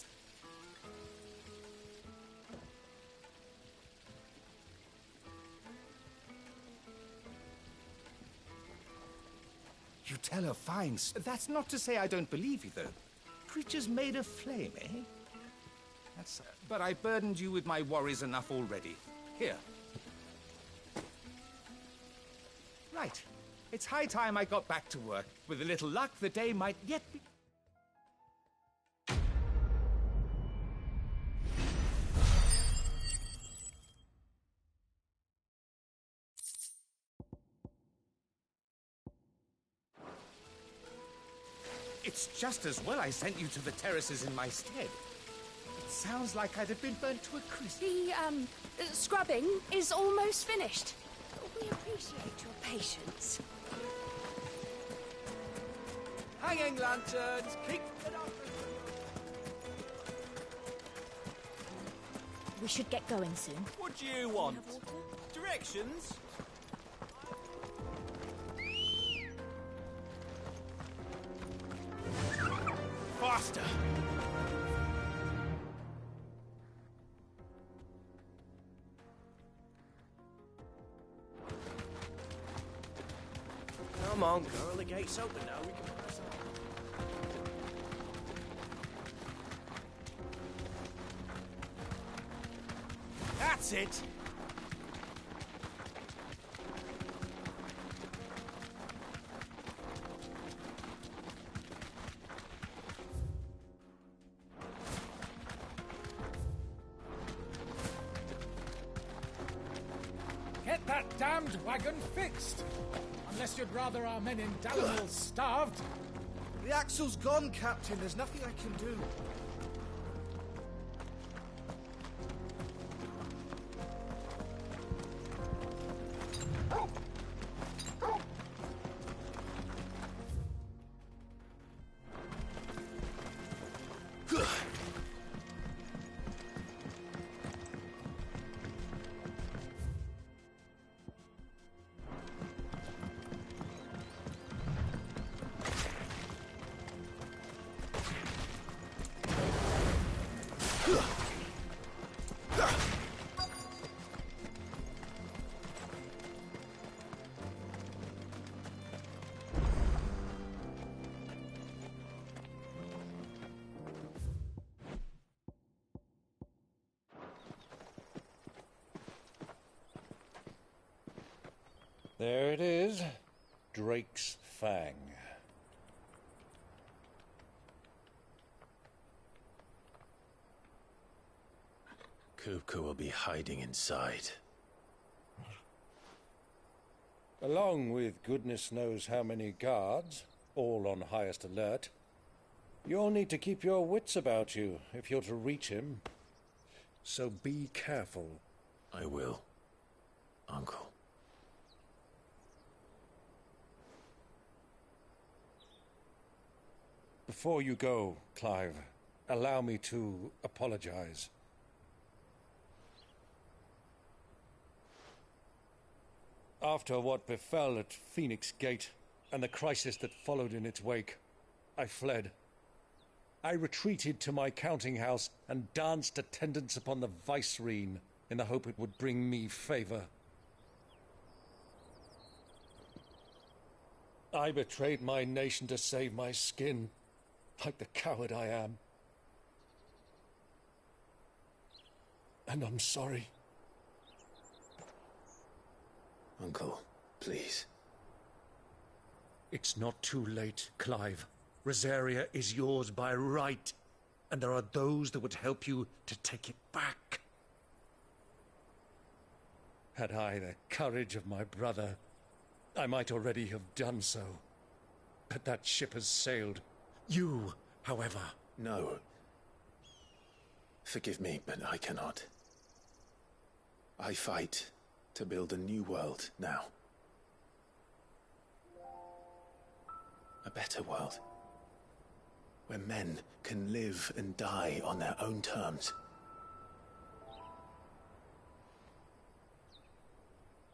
You tell a fine... That's not to say I don't believe you, though. Creatures made of flame, eh? That's... But I burdened you with my worries enough already. Here. Right. It's high time I got back to work. With a little luck, the day might yet be... It's just as well I sent you to the terraces in my stead. It sounds like I'd have been burnt to a crisp. The, scrubbing is almost finished. We appreciate your patience. Hanging lanterns, keep it up. We should get going soon. What do you want? Directions? Faster! Come on, girl, the gate's open now. We can press on. That's it! Get that damned wagon fixed! Unless you'd rather our men in Dalimil starved. The axle's gone, Captain. There's nothing I can do. There it is. Drake's Fang. Kupka will be hiding inside. Along with goodness knows how many guards, all on highest alert. You'll need to keep your wits about you if you're to reach him. So be careful. I will, Uncle. Before you go, Clive, allow me to apologize. After what befell at Phoenix Gate and the crisis that followed in its wake, I fled. I retreated to my counting house and danced attendance upon the vicereine in the hope it would bring me favor. I betrayed my nation to save my skin, like the coward I am. And I'm sorry. Uncle, please. It's not too late, Clive. Rosaria is yours by right, and there are those that would help you to take it back. Had I the courage of my brother, I might already have done so. But that ship has sailed. You, however... No. Forgive me, but I cannot. I fight to build a new world now. A better world. Where men can live and die on their own terms.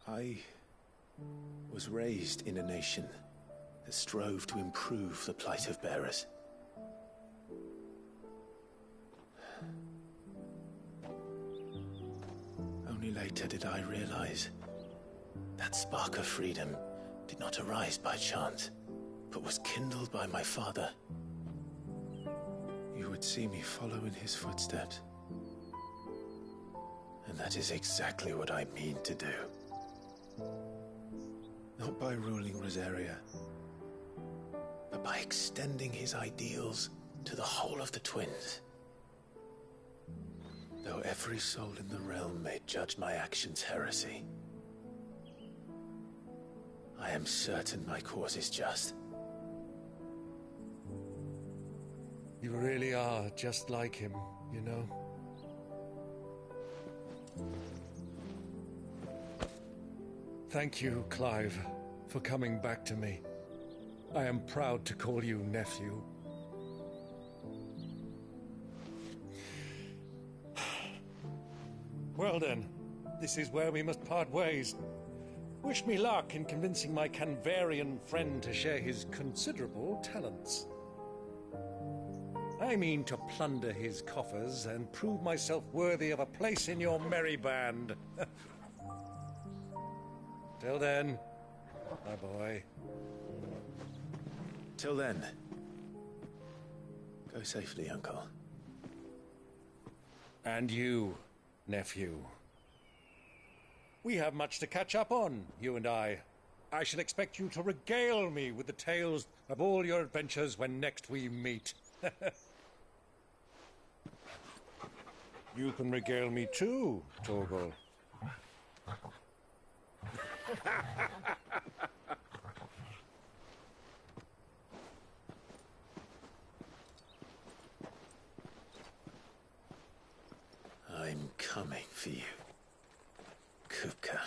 I was raised in a nation that strove to improve the plight of bearers. Only later did I realize that spark of freedom did not arise by chance, but was kindled by my father. You would see me follow in his footsteps. And that is exactly what I mean to do. Not by ruling Rosaria, but by extending his ideals to the whole of the twins. Though every soul in the realm may judge my actions heresy, I am certain my cause is just. You really are just like him, you know? Thank you, Clive, for coming back to me. I am proud to call you nephew. Well then, this is where we must part ways. Wish me luck in convincing my Canvarian friend to share his considerable talents. I mean to plunder his coffers and prove myself worthy of a place in your merry band. Till then, my boy. Till then, go safely, Uncle. And you, nephew. We have much to catch up on, you and I. I shall expect you to regale me with the tales of all your adventures when next we meet. You can regale me too, Torgal. I'm coming for you, Kupka.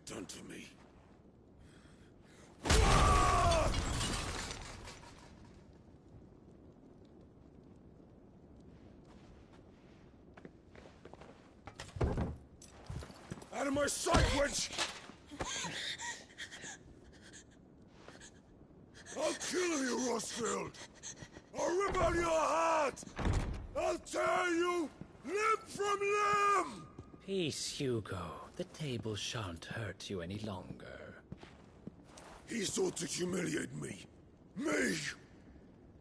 done to me. Out of my sight, wench! I'll kill you, Rosfield! I'll rip out your heart! I'll tear you limb from limb! Peace, Hugo. The table shan't hurt you any longer. He sought to humiliate me. Me!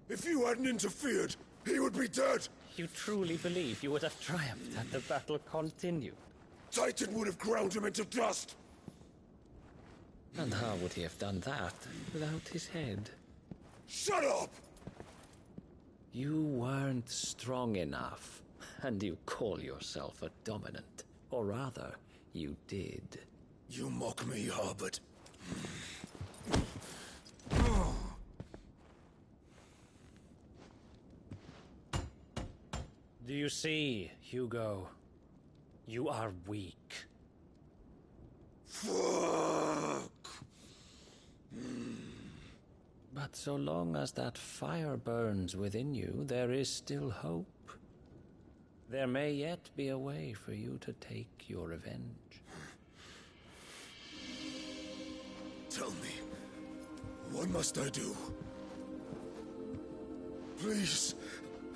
If you hadn't interfered, he would be dead! You truly believe you would have triumphed had the battle continued? Titan would have ground him into dust! And how would he have done that without his head? Shut up! You weren't strong enough, and you call yourself a dominant. Or rather, you did. You mock me, Harbert. Do you see, Hugo? You are weak. Fuck! But so long as that fire burns within you, there is still hope. There may yet be a way for you to take your revenge. Tell me, what must I do? Please,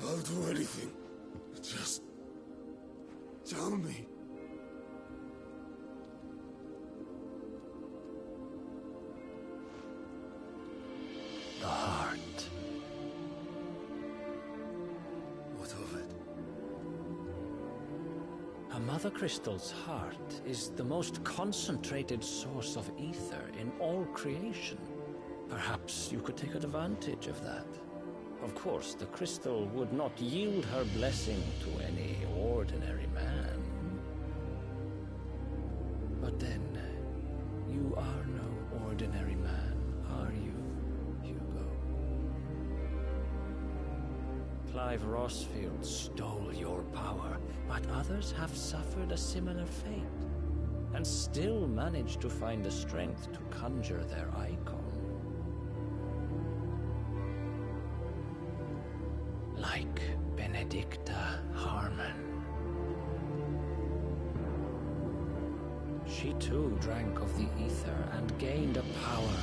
I'll do anything. Just tell me. The heart. What of it? A Mother Crystal's heart is the most concentrated source of ether in all creation. Perhaps you could take advantage of that. Of course, the crystal would not yield her blessing to any ordinary man. But then, you are no ordinary man, are you, Hugo? Clive Rosfield stole your power, but others have suffered a similar fate, and still managed to find the strength to conjure their icon. Like Benedicta Harmon. She too drank of the ether and gained a power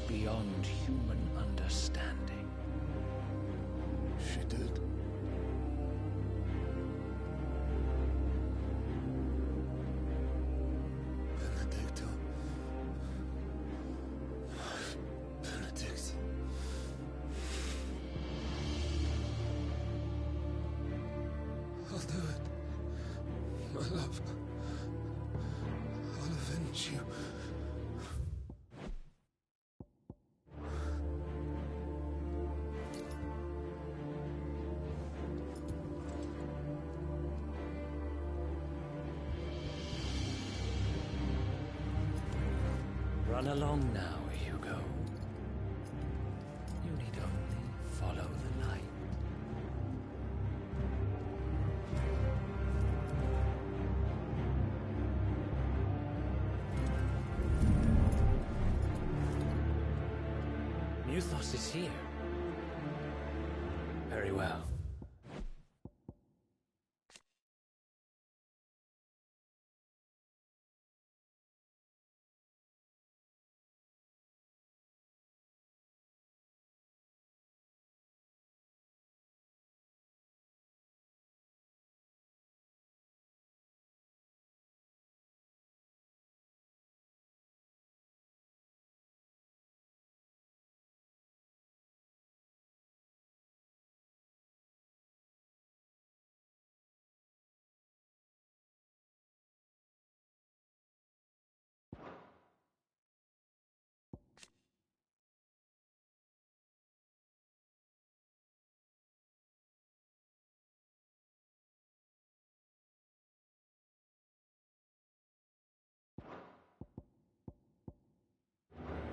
beyond human understanding. She did. Benedicta. Benedict. I'll do it. My love. I'll avenge you. Run along now, Hugo. You need only follow the light. Muthos is here. Very well.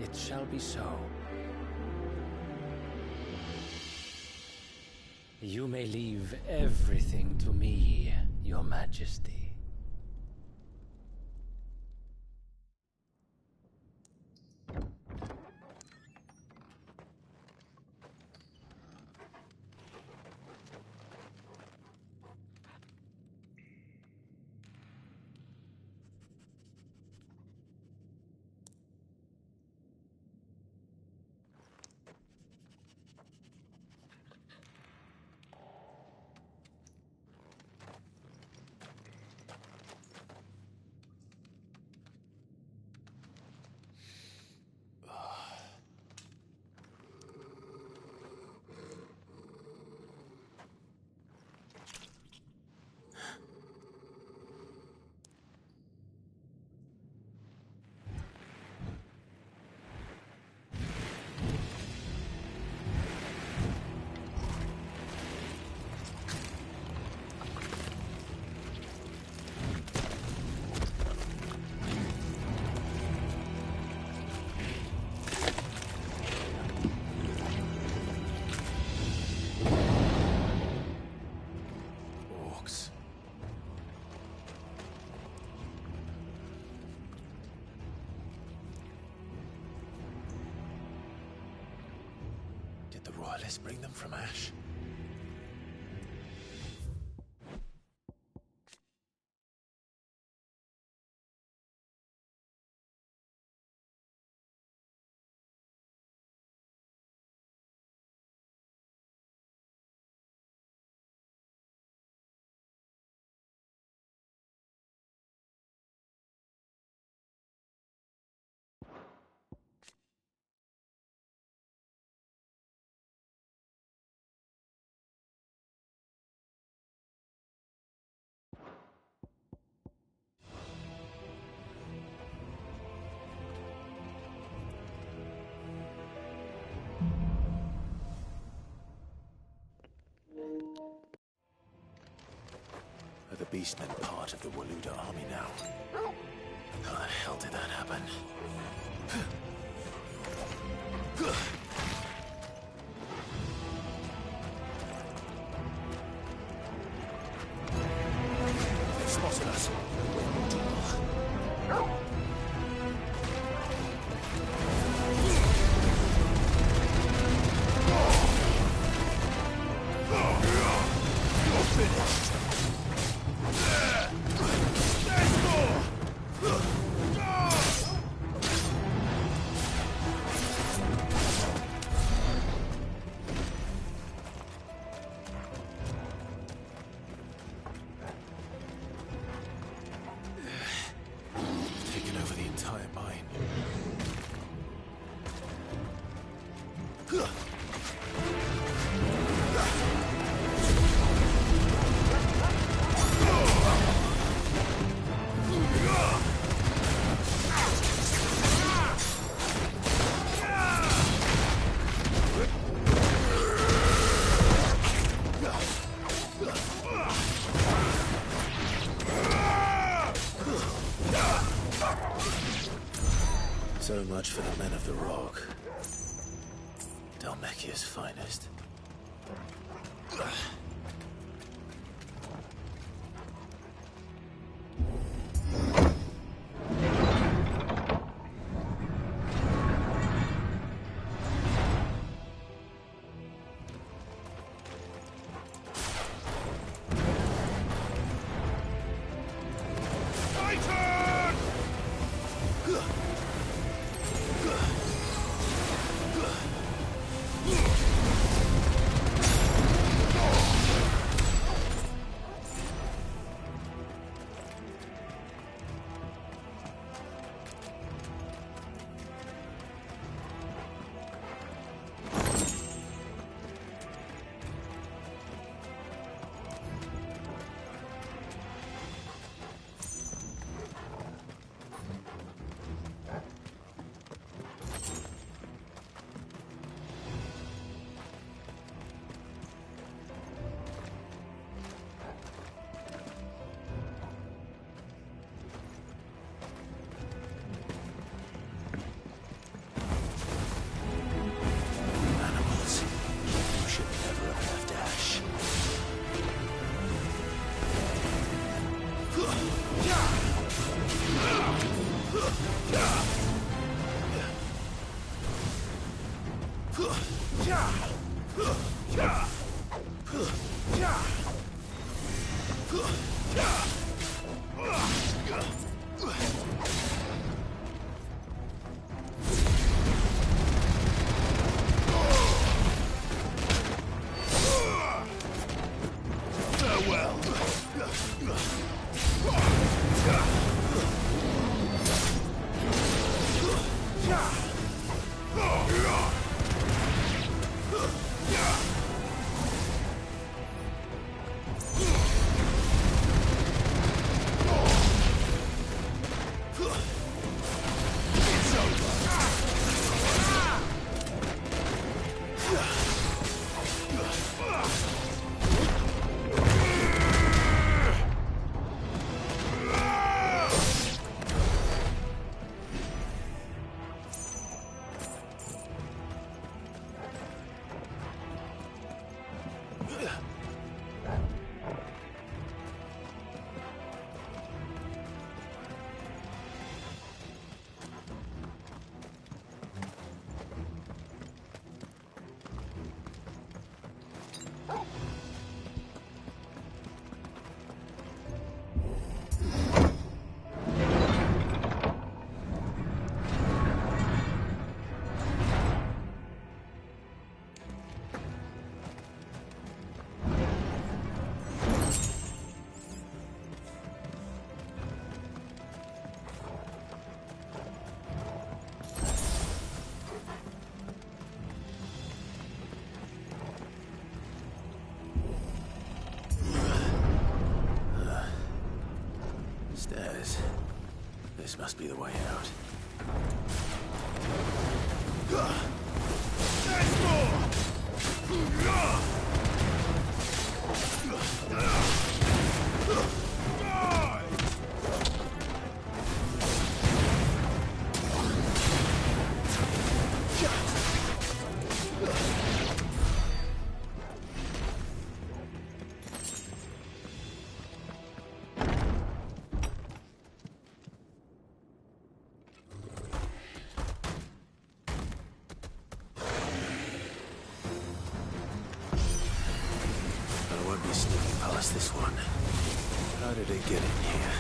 It shall be so. You may leave everything to me, Your Majesty. Did the royalists bring them from Ash? Are the Beastmen part of the Waluda army now? How the hell did that happen? They've spotted us. You're finished. Taken over the entire mine. So much for the men of the Rock. Dhalmekia's finest. This must be the way out. I won't be sneaking past this one. How did it get in here?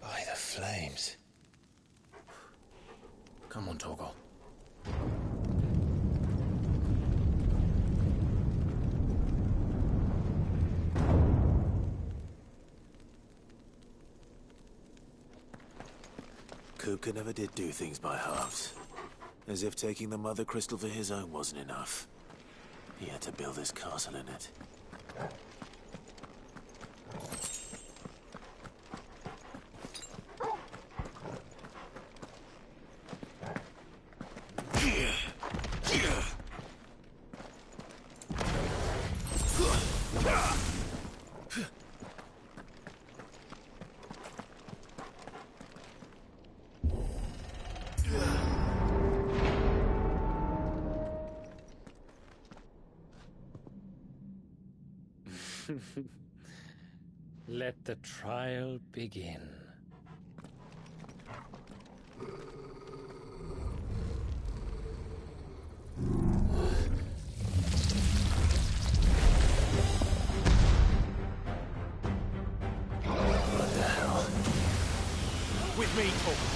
By the flames. Come on, Torgal. Kupka never did do things by halves. As if taking the Mother Crystal for his own wasn't enough. He had to build his castle in it. Let the trial begin. What the hell? With me, Torgal.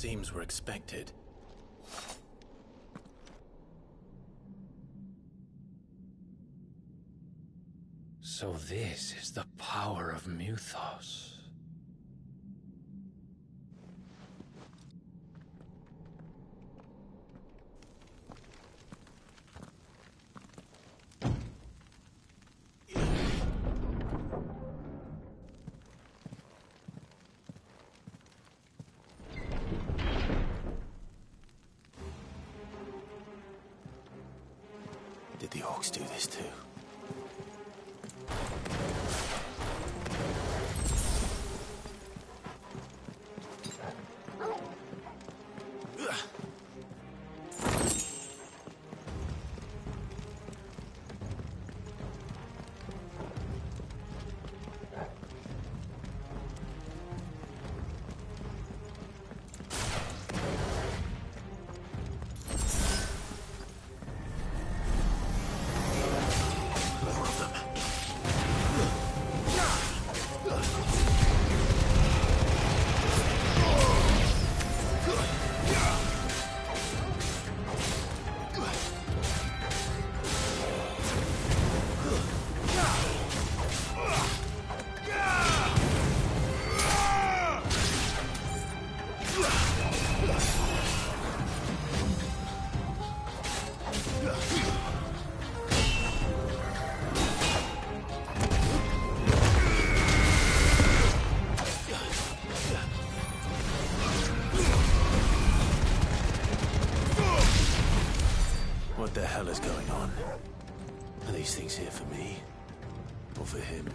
seems were expected. So this is the power of Muthos. Did the orcs do this too? What the hell is going on? Are these things here for me? Or for him?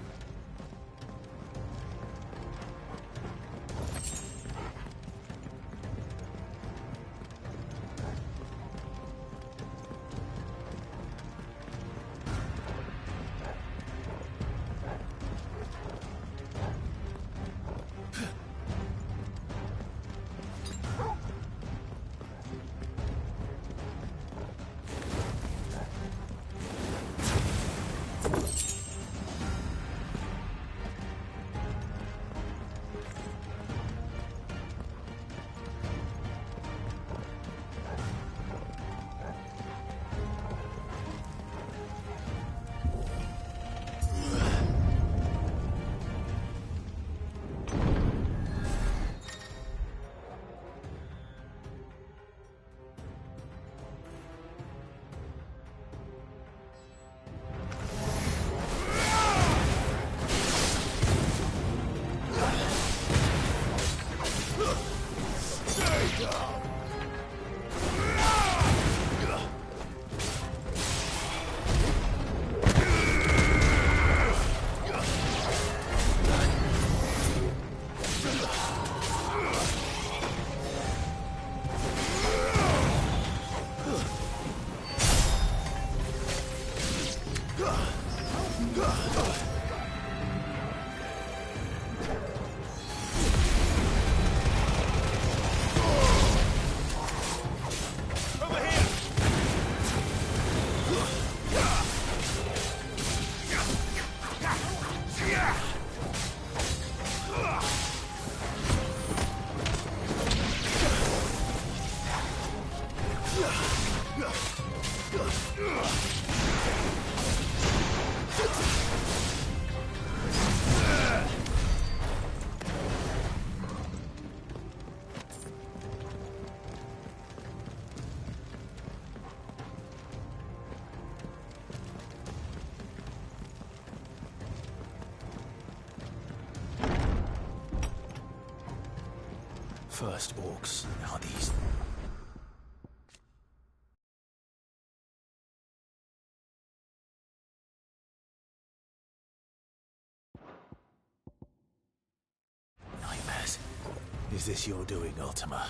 First orcs, now these. Nightmares. Is this your doing, Ultima?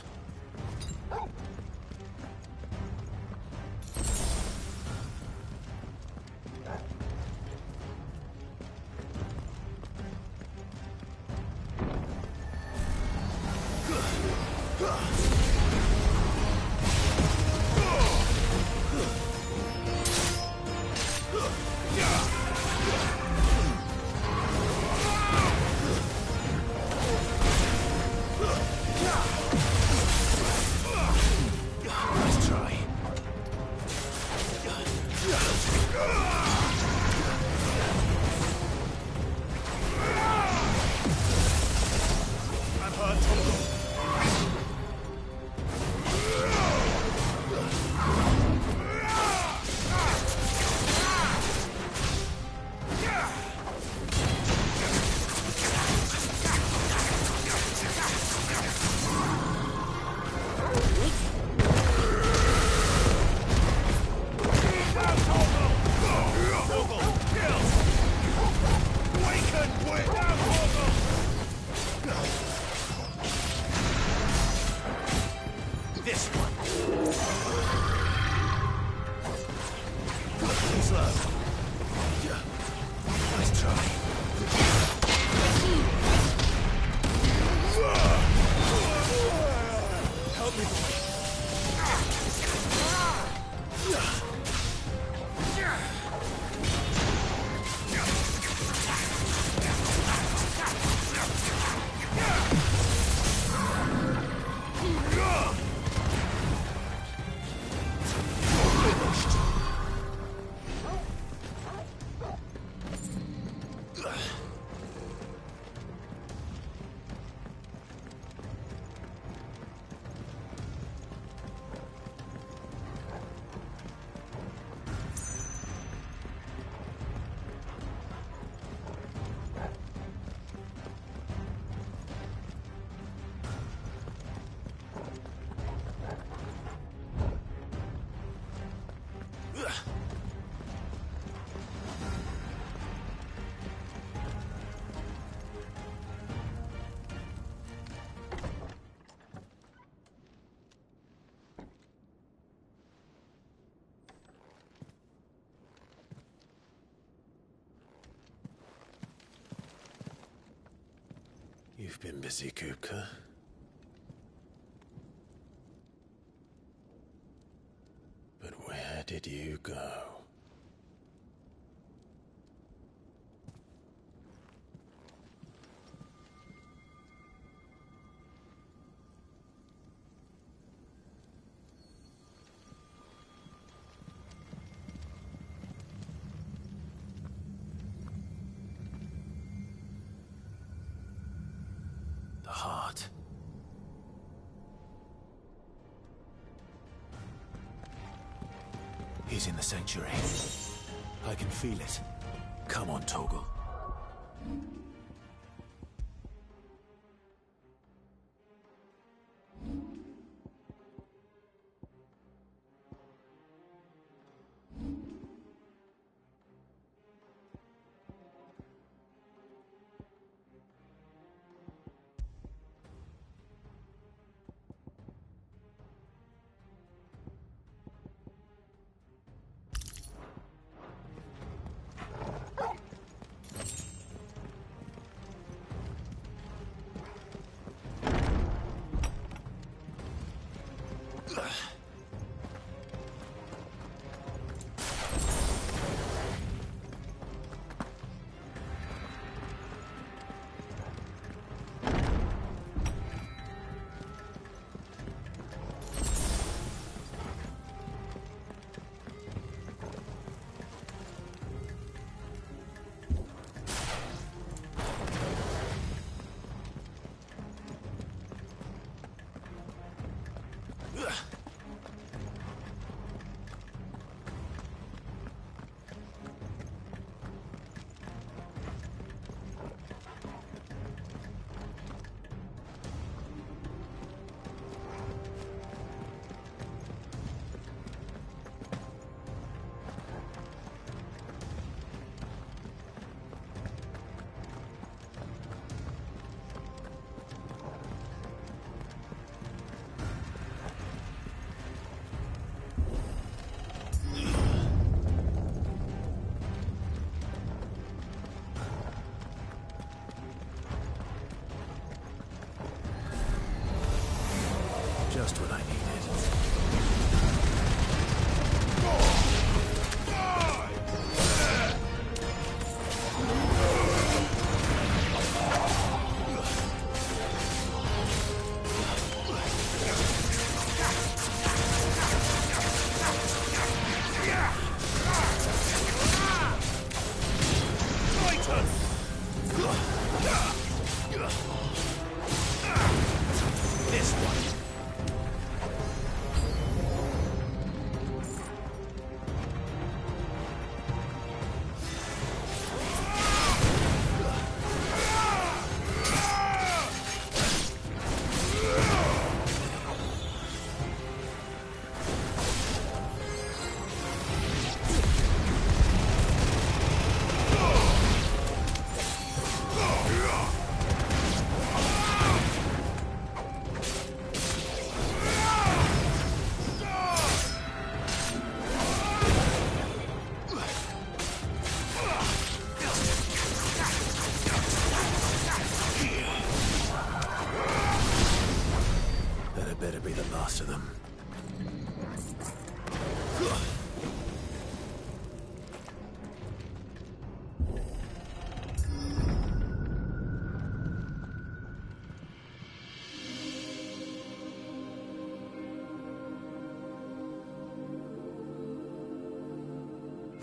this one. Slow. Nice try. Help me, boy. You've been busy, Kupka. But where did you go? The heart. He's in the sanctuary. I can feel it. Come on, Torgal.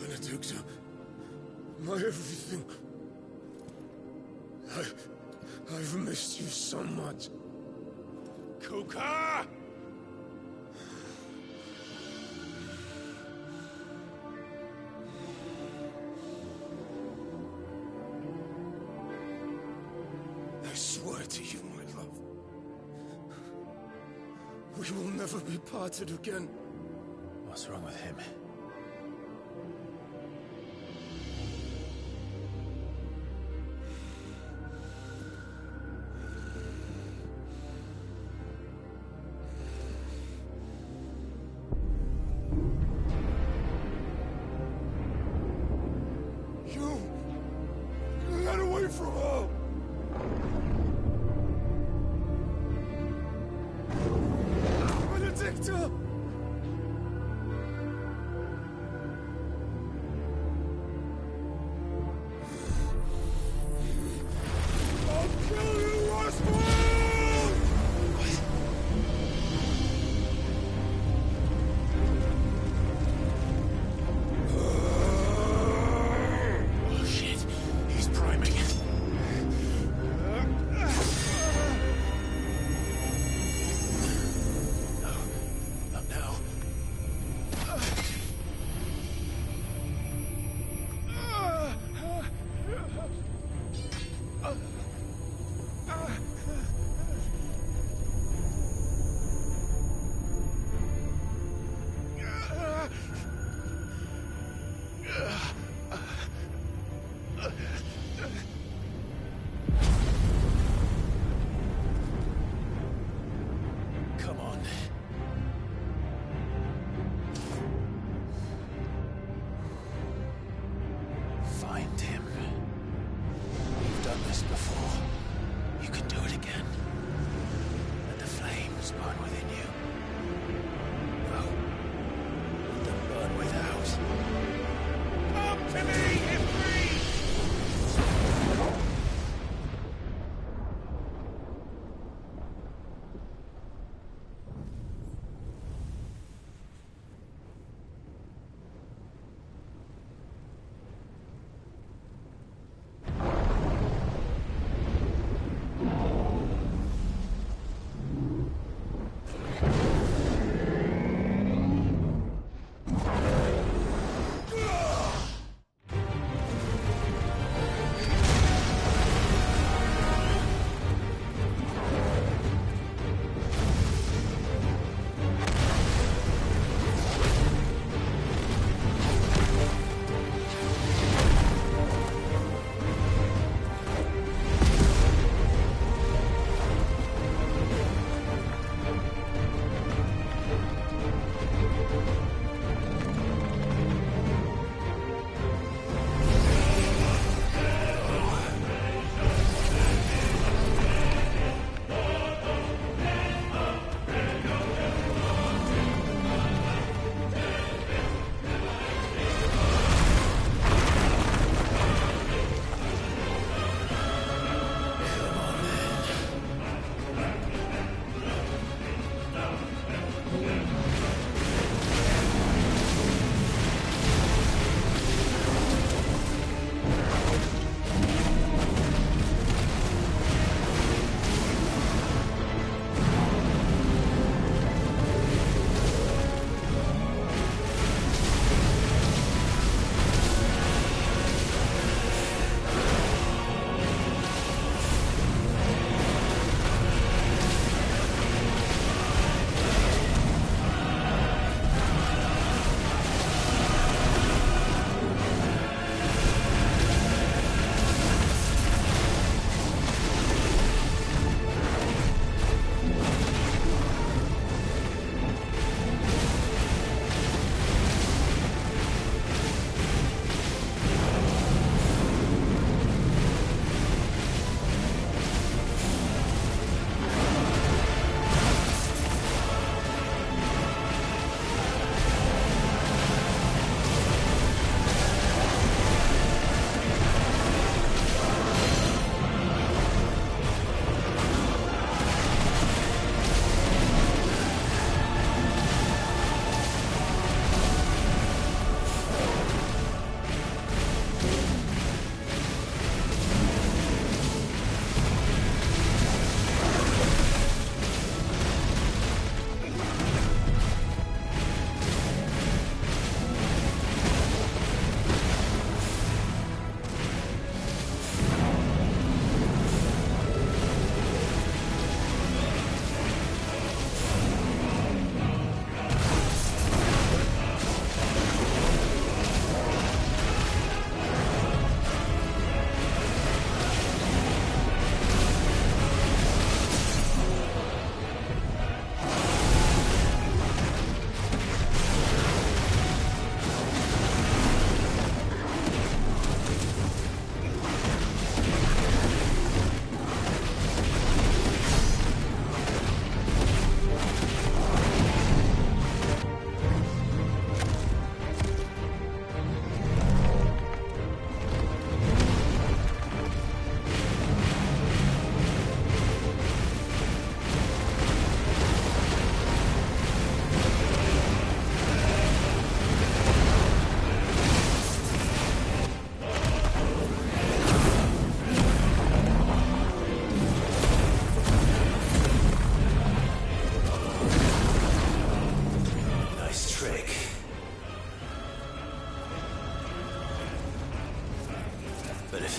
Benedicta. My everything. I've missed you so much. Kuka! I swear to you, my love. We will never be parted again. What's wrong with him? Get away from her! Benedicta!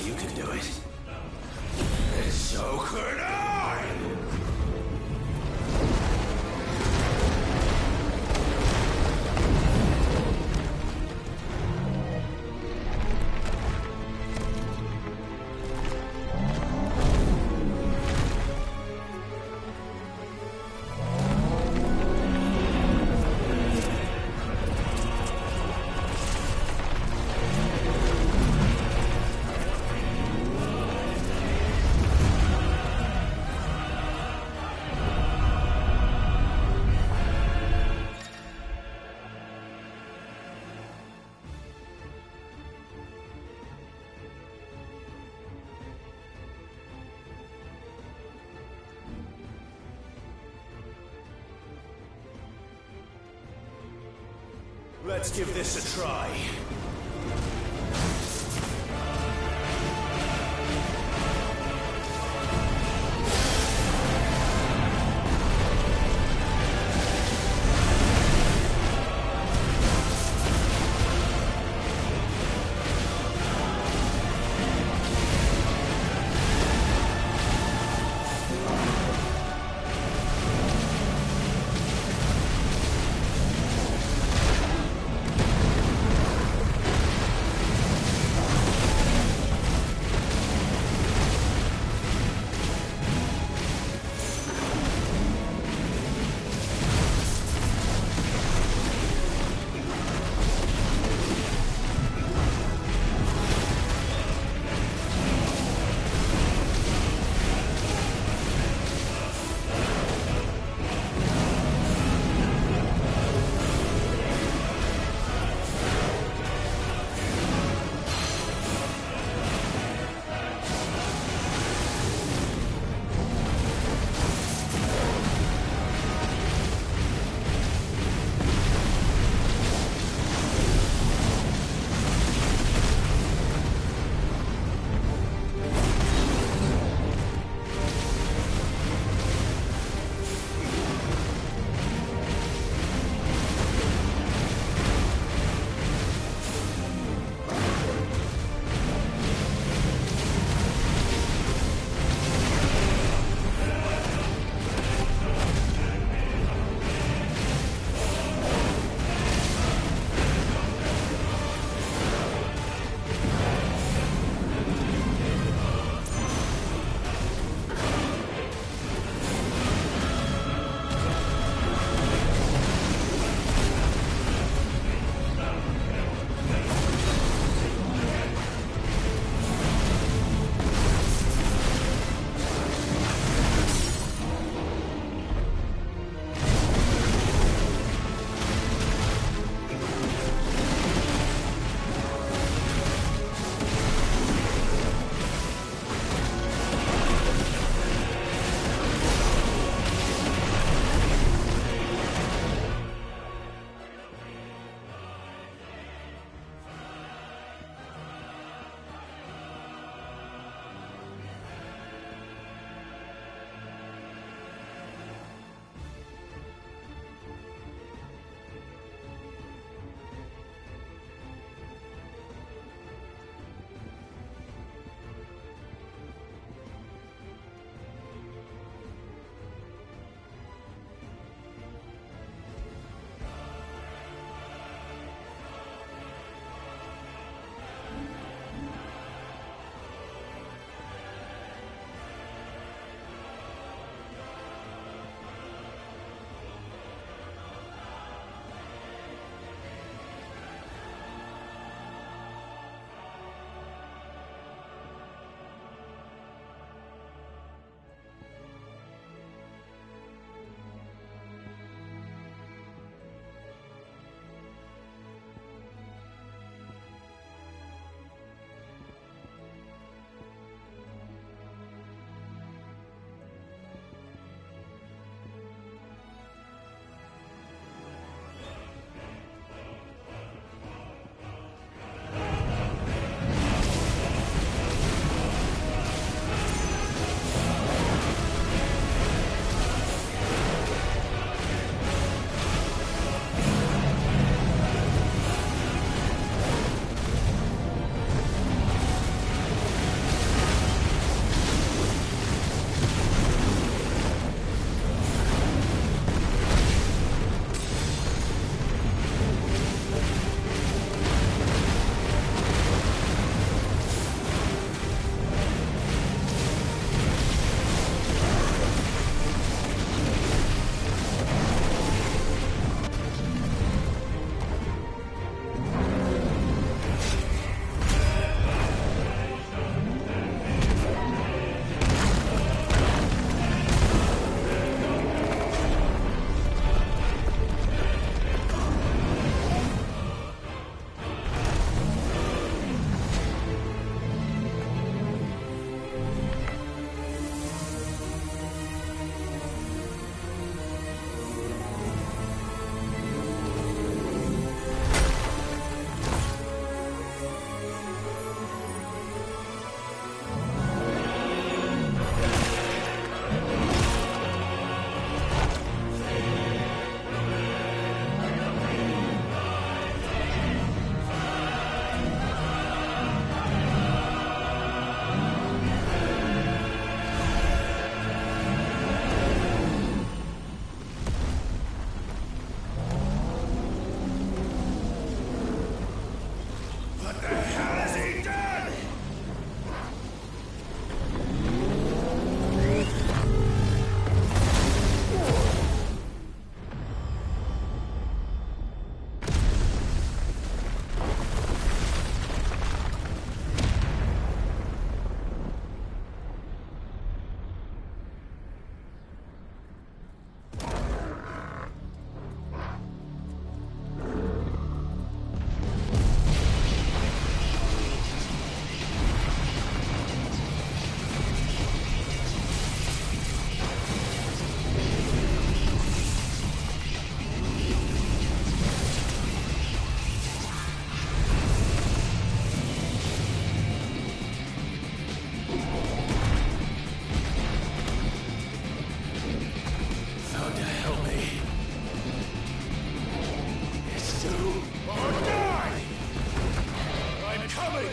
you can do it. And so could I! Let's give this a try.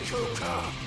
Joker!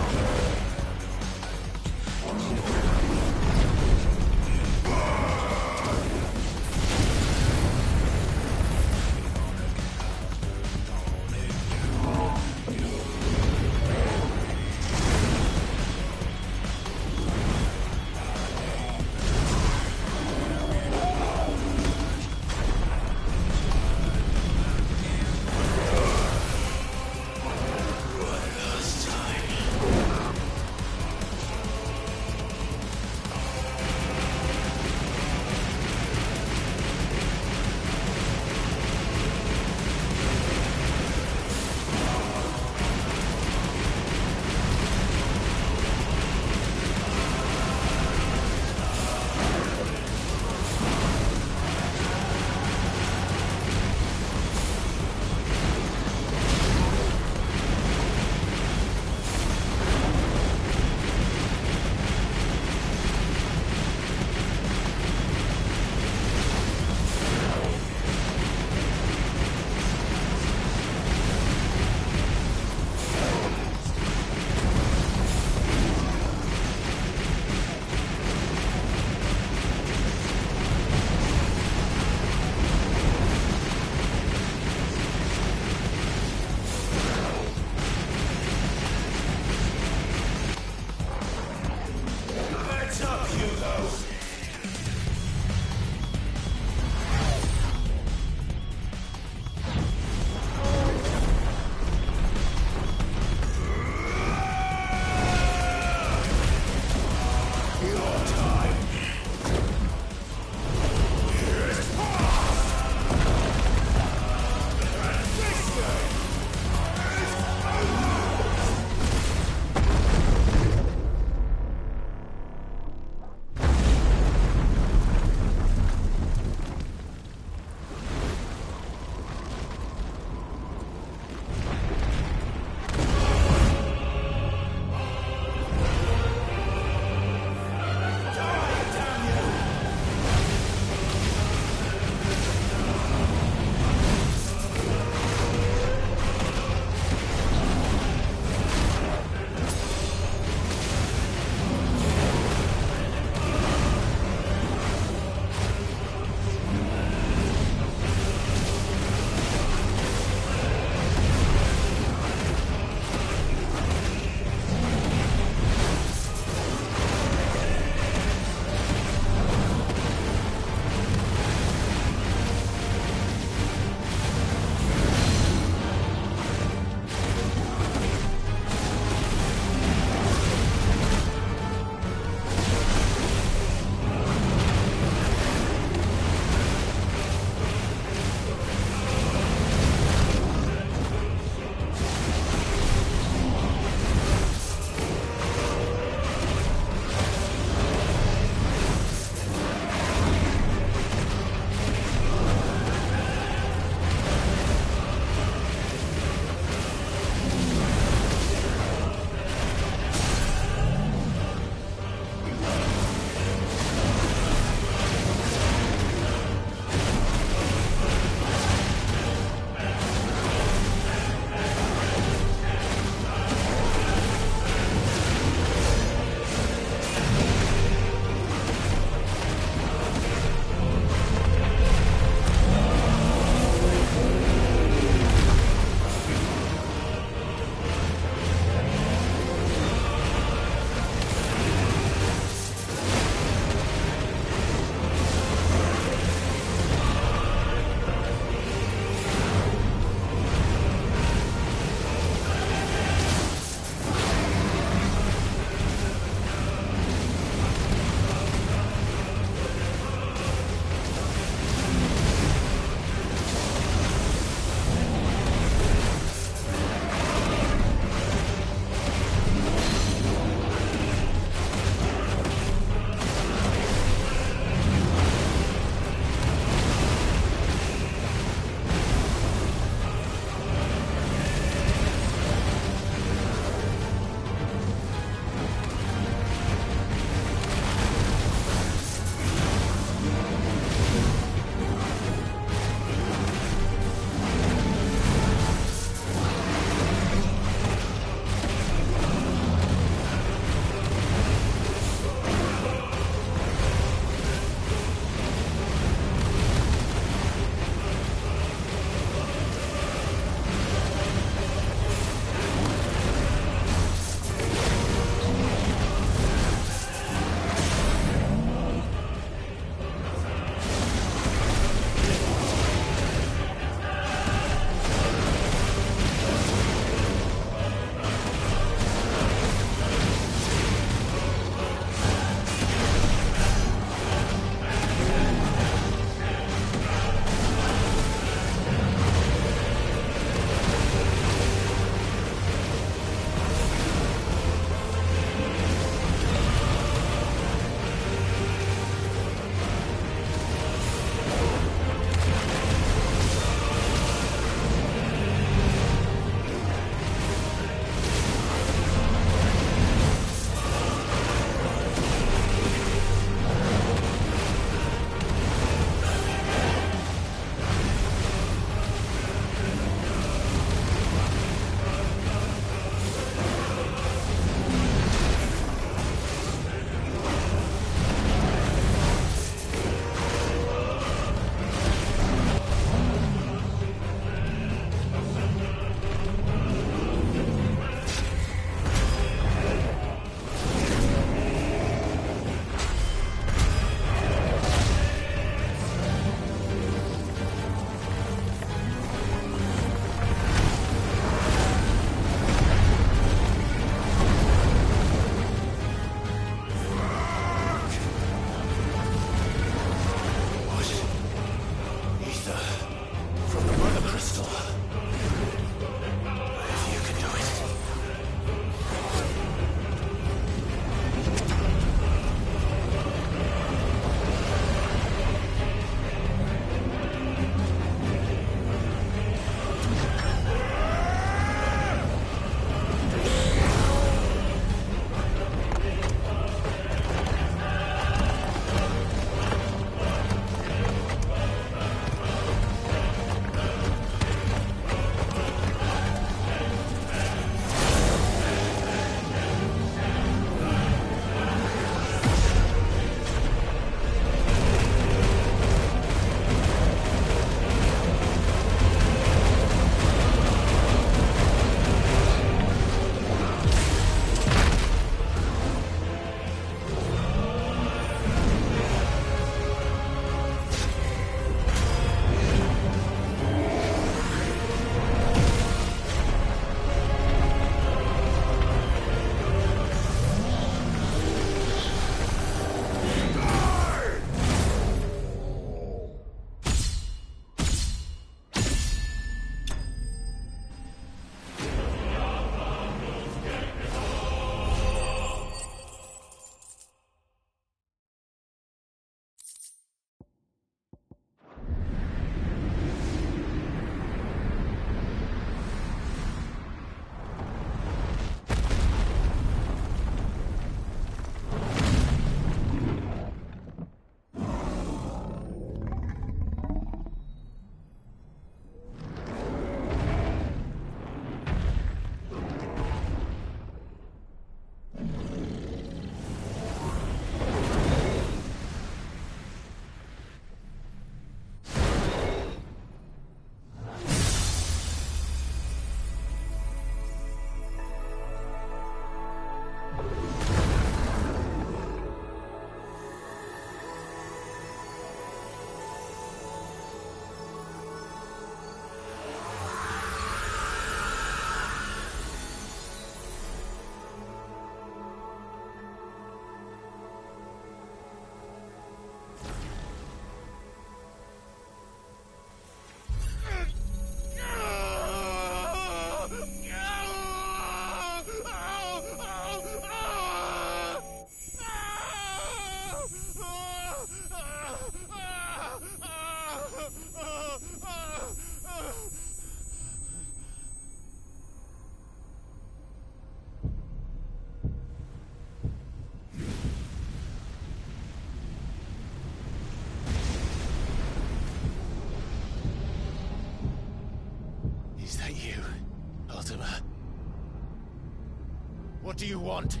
What do you want?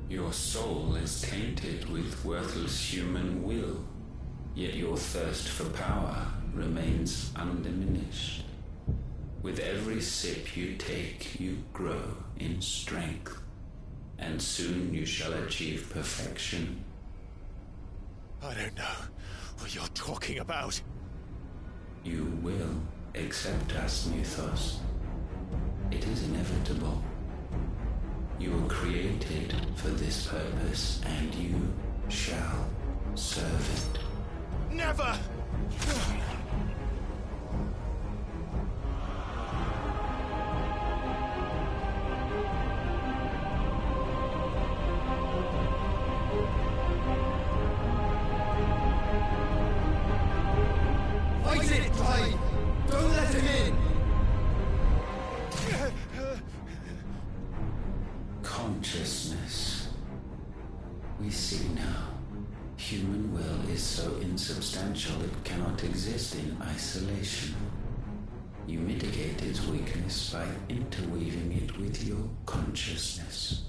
Your soul is tainted with worthless human will, yet your thirst for power remains undiminished. With every sip you take, you grow in strength, and soon you shall achieve perfection. I don't know what you're talking about. You will accept us, Mythos. It is inevitable. You were created for this purpose, and you shall serve it. Never! Fight it, Clive! Don't let him in! Consciousness. We see now. Human will is so insubstantial it cannot exist in isolation. You mitigate its weakness by interweaving it with your consciousness.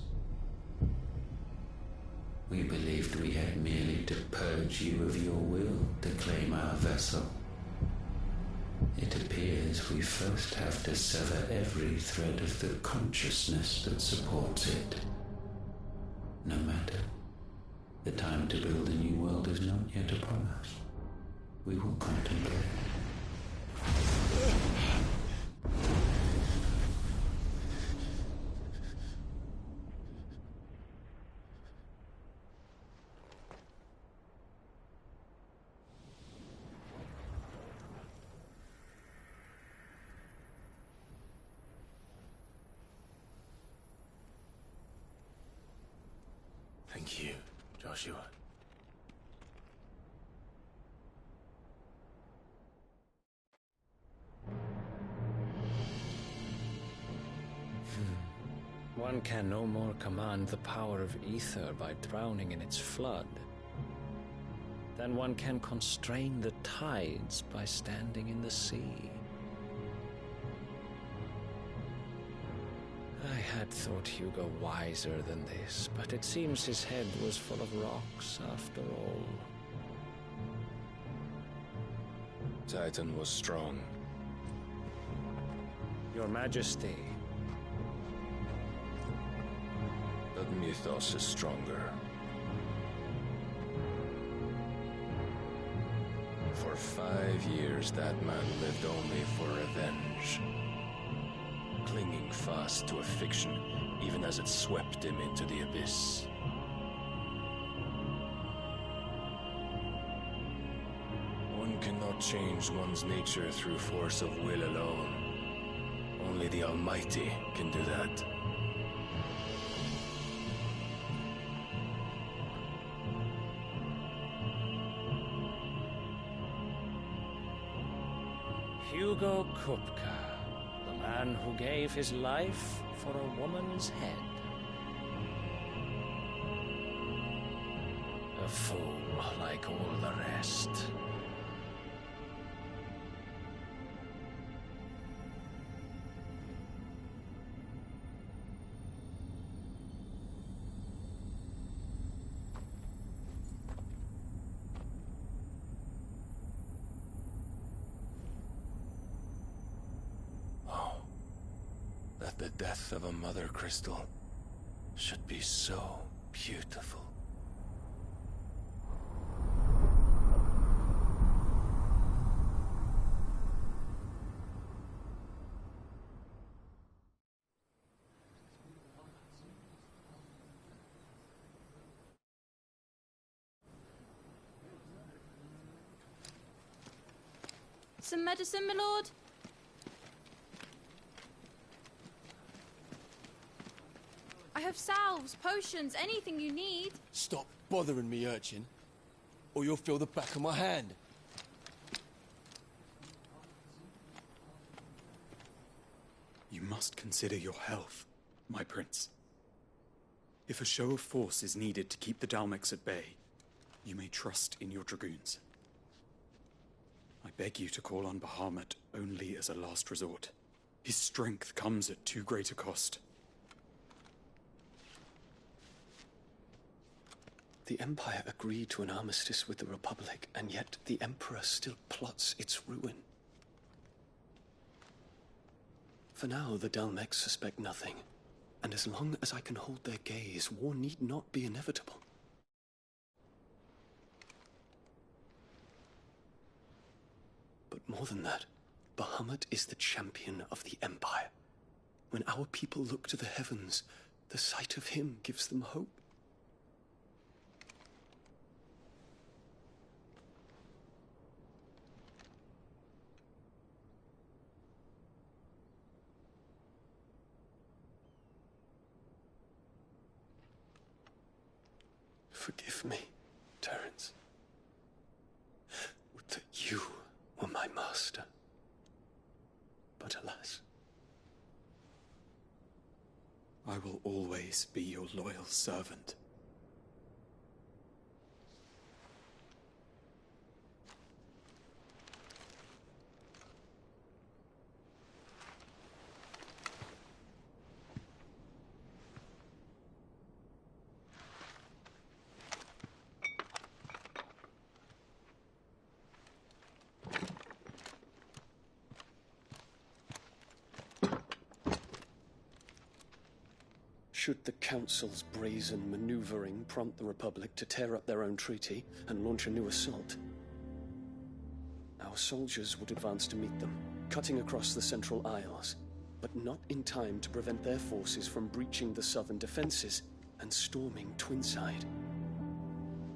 We believed we had merely to purge you of your will to claim our vessel. It appears we first have to sever every thread of the consciousness that supports it. No matter. The time to build a new world is not yet upon us. We will contemplate. Thank you, Joshua. One can no more command the power of ether by drowning in its flood than one can constrain the tides by standing in the sea. I had thought Hugo wiser than this, but it seems his head was full of rocks after all. Titan was strong. Your Majesty. But Mythos is stronger. For 5 years, that man lived only for revenge. Clinging fast to a fiction, even as it swept him into the abyss. One cannot change one's nature through force of will alone. Only the Almighty can do that. Hugo Kupka, the man who gave his life for a woman's head. A fool like all the rest. The death of a mother crystal should be so beautiful. Some medicine, my lord? I have salves, potions, anything you need. Stop bothering me, urchin, or you'll feel the back of my hand. You must consider your health, my prince. If a show of force is needed to keep the Dalmex at bay, you may trust in your dragoons. I beg you to call on Bahamut only as a last resort. His strength comes at too great a cost. The Empire agreed to an armistice with the Republic, and yet the Emperor still plots its ruin. For now, the Dalmex suspect nothing, and as long as I can hold their gaze, war need not be inevitable. But more than that, Bahamut is the champion of the Empire. When our people look to the heavens, the sight of him gives them hope. Forgive me, Terence. Would that you were my master. But alas. I will always be your loyal servant. Should the Council's brazen maneuvering prompt the Republic to tear up their own treaty and launch a new assault, our soldiers would advance to meet them, cutting across the Central Isles, but not in time to prevent their forces from breaching the southern defenses and storming Twinside.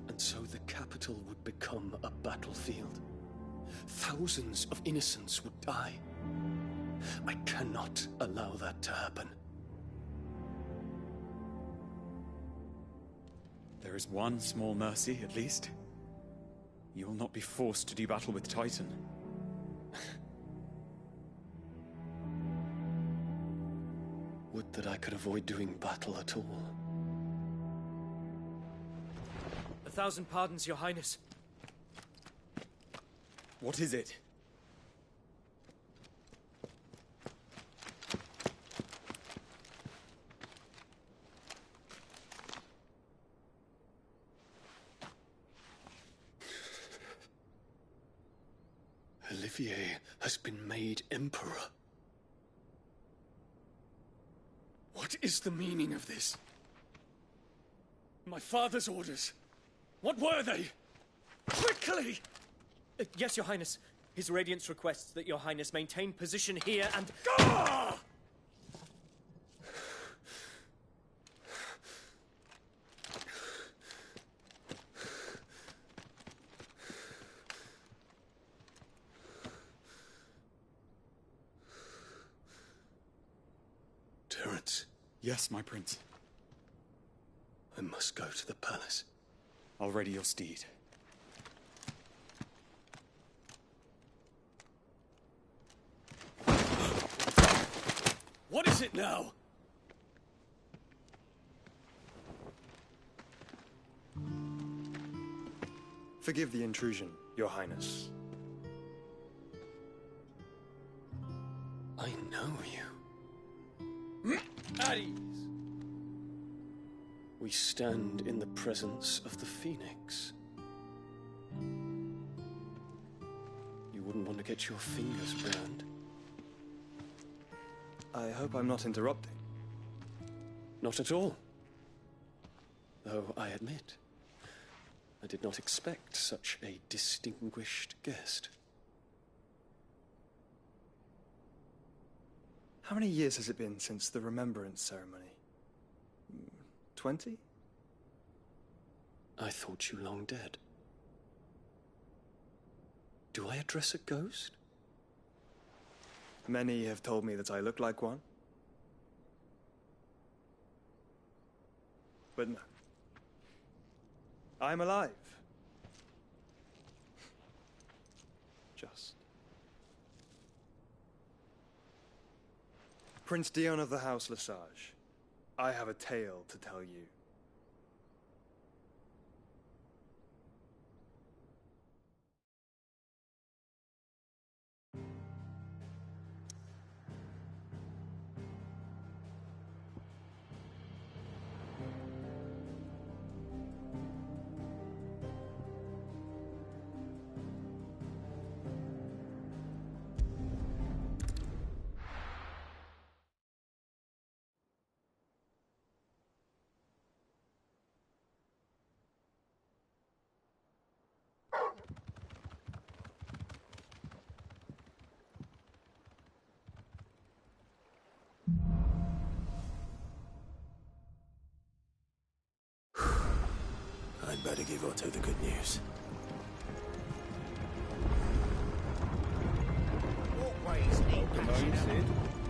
And so the capital would become a battlefield. Thousands of innocents would die. I cannot allow that to happen. There is one small mercy, at least. You will not be forced to do battle with Titan. Would that I could avoid doing battle at all. 1,000 pardons, Your Highness. What is it? Olivier has been made Emperor. What is the meaning of this? My father's orders. What were they? Quickly! Yes, Your Highness. His Radiance requests that Your Highness maintain position here and... Ah! Terence. Yes, my prince. I must go to the palace. I'll ready your steed. What is it now? Forgive the intrusion, Your Highness. I know you. At ease. We stand in the presence of the Phoenix. You wouldn't want to get your fingers burned. I hope I'm not interrupting. Not at all. Though I admit, I did not expect such a distinguished guest. How many years has it been since the Remembrance ceremony? 20? I thought you long dead. Do I address a ghost? Many have told me that I look like one. But no. I'm alive. Just. Prince Dion of the House Lesage, I have a tale to tell you. I'd better give Otto the good news. Walkways need patching up.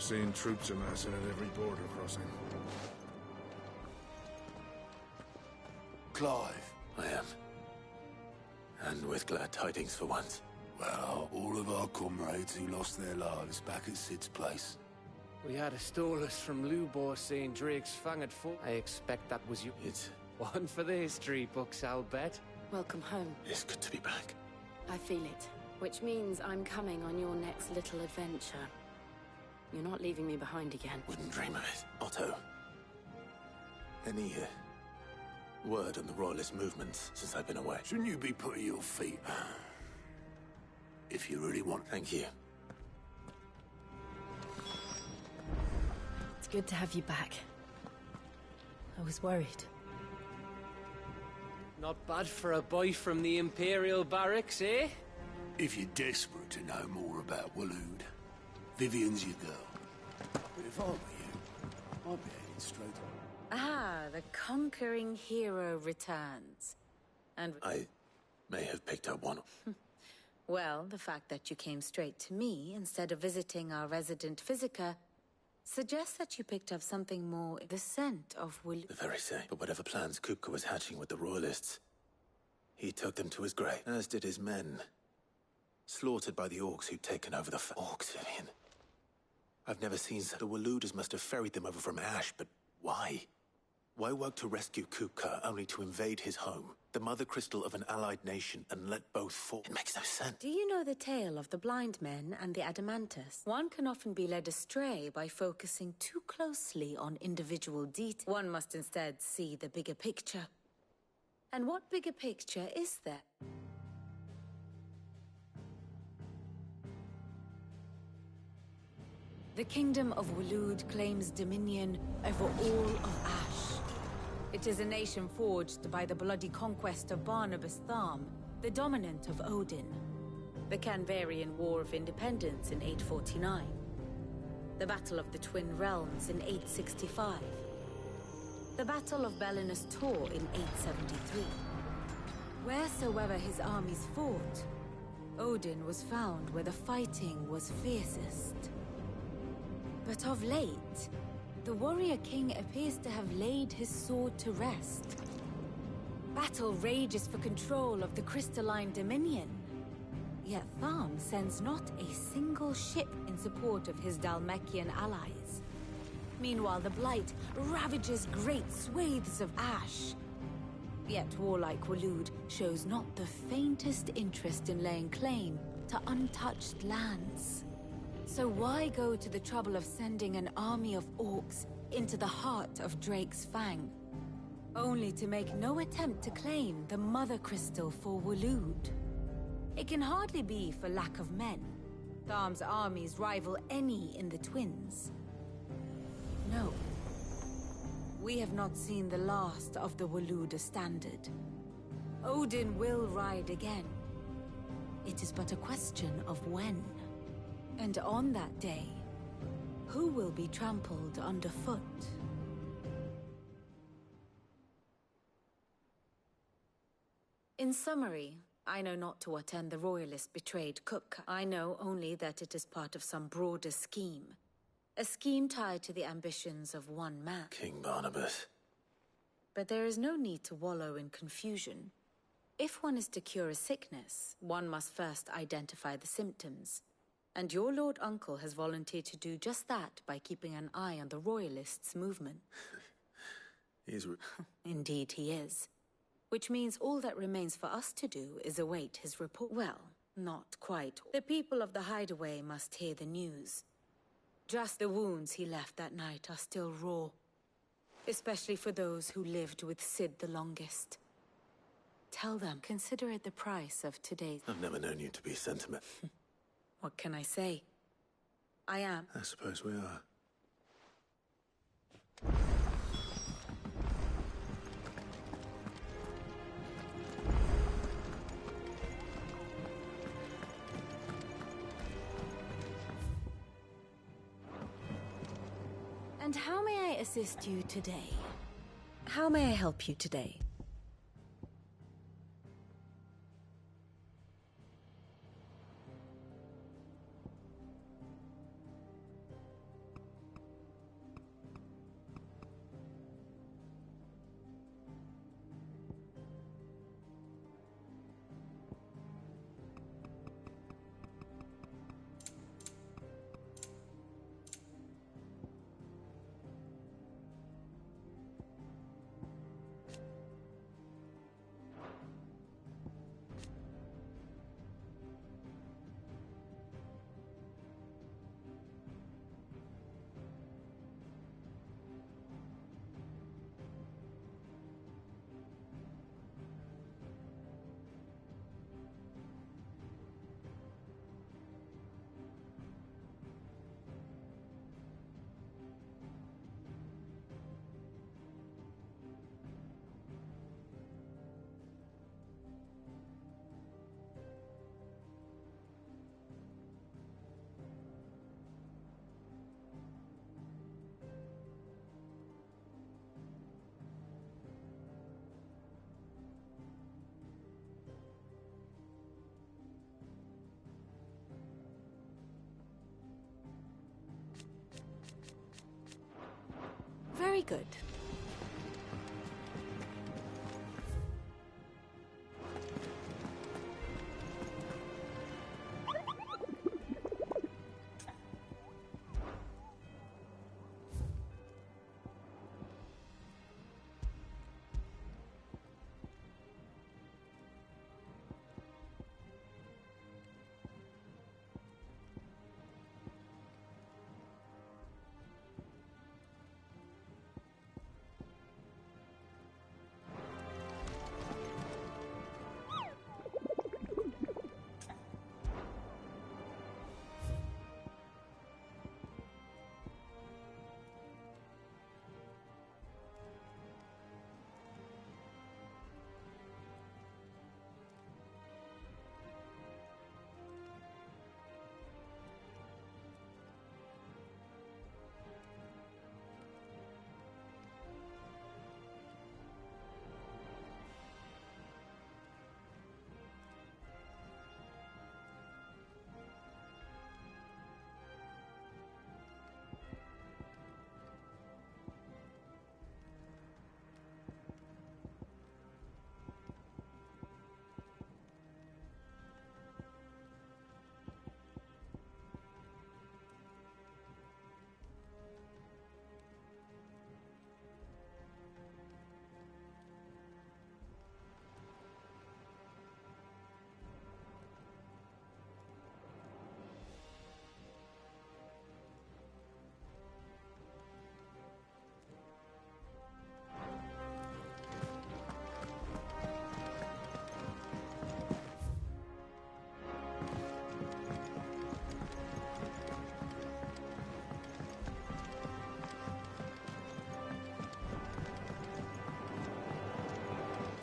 We're seeing troops amassing at every border crossing. Clive. I am. And with glad tidings for once. Well, all of our comrades who lost their lives back at Sid's place. We had a stolus from Lubor saying Drake's Fang had fought. I expect that was you. It's one for the history books, I'll bet. Welcome home. It's good to be back. I feel it. Which means I'm coming on your next little adventure. You're not leaving me behind again. Wouldn't dream of it. Otto. Any word on the Royalist movements since I've been away? Shouldn't you be putting your feet if you really want? Thank you. It's good to have you back. I was worried. Not bad for a boy from the Imperial barracks, eh? If you're desperate to know more about Waloed, Vivian's your girl. But if I were you, I'd be heading straight on. Ah, the conquering hero returns. And I may have picked up one. well, the fact that you came straight to me instead of visiting our resident Physica suggests that you picked up something more. The scent of Will. The very same. But whatever plans Kupka was hatching with the Royalists, he took them to his grave, as did his men. Slaughtered by the orcs who'd taken over the orcs, Vivian. I've never seen the Walooders must have ferried them over from Ash, but why? Why work to rescue Kupka only to invade his home, the mother crystal of an allied nation, and let both fall? It makes no sense. Do you know the tale of the blind men and the Adamantus? One can often be led astray by focusing too closely on individual details. One must instead see the bigger picture. And what bigger picture is there? The kingdom of Waloed claims dominion over all of Ash. It is a nation forged by the bloody conquest of Barnabas Tharm, the dominant of Odin. The Canvarian War of Independence in 849. The Battle of the Twin Realms in 865. The Battle of Belinus Tor in 873. Wheresoever his armies fought, Odin was found where the fighting was fiercest. But of late, the warrior king appears to have laid his sword to rest. Battle rages for control of the crystalline dominion. Yet Tharm sends not a single ship in support of his Dhalmekian allies. Meanwhile, the Blight ravages great swathes of Ash. Yet warlike Waloed shows not the faintest interest in laying claim to untouched lands. So why go to the trouble of sending an army of orcs into the heart of Drake's Fang, only to make no attempt to claim the Mother Crystal for Waloed? It can hardly be for lack of men. Tharm's armies rival any in the Twins. No. We have not seen the last of the Walooder standard. Odin will ride again. It is but a question of when. And on that day, who will be trampled underfoot? In summary, I know not to what end the Royalists betrayed Kupka. I know only that it is part of some broader scheme. A scheme tied to the ambitions of one man. King Barnabas. But there is no need to wallow in confusion. If one is to cure a sickness, one must first identify the symptoms. And your Lord Uncle has volunteered to do just that by keeping an eye on the Royalists' movement. Indeed he is. Which means all that remains for us to do is await his report. Well, not quite. The people of the Hideaway must hear the news. Just the wounds he left that night are still raw. Especially for those who lived with Sid the longest. Tell them, consider it the price of today's... I've never known you to be sentimental. What can I say? I am. I suppose we are. And how may I assist you today? How may I help you today? Very good.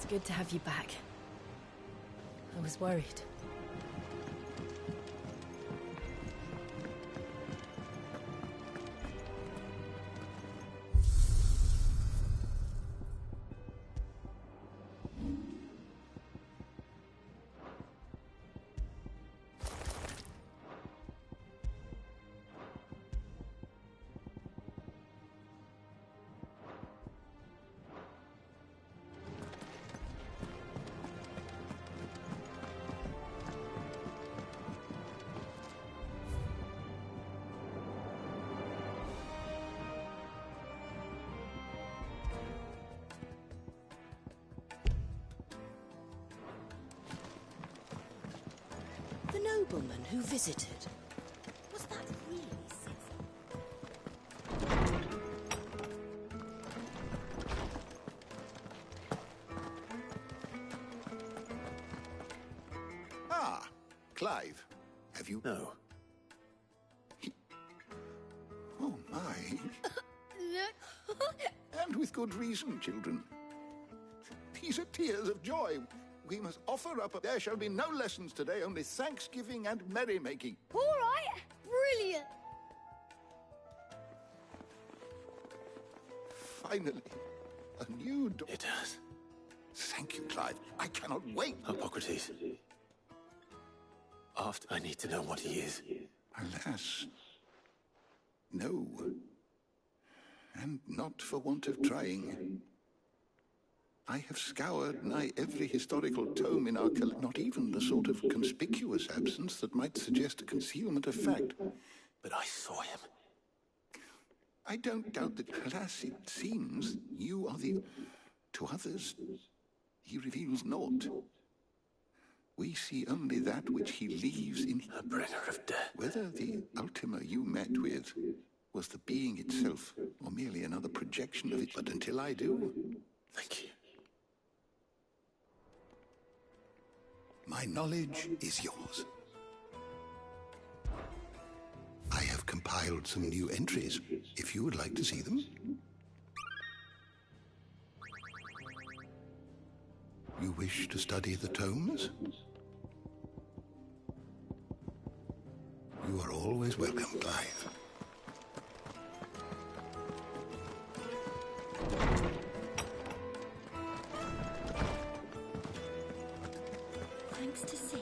Good to have you back. I was worried. The nobleman who visited. Was that really Sith? Clive, have you... No. Oh, my. And with good reason, children. These are tears of joy. We must offer up... There shall be no lessons today, only thanksgiving and merrymaking. All right. Brilliant. Finally, a new... It does. Thank you, Clive. I cannot wait. Hippocrates. After, I need to know what he is. Alas, no. And not for want of trying. I have scoured nigh every historical tome in our not even the sort of conspicuous absence that might suggest a concealment of fact. But I saw him. I don't doubt that, alas, it seems you are the... To others, he reveals naught. We see only that which he leaves in... A bringer of death. Whether the Ultima you met with was the being itself, or merely another projection of it. But until I do... Thank you. My knowledge is yours. I have compiled some new entries, if you would like to see them. You wish to study the tomes? You are always welcome, Clive. Thanks to Sid.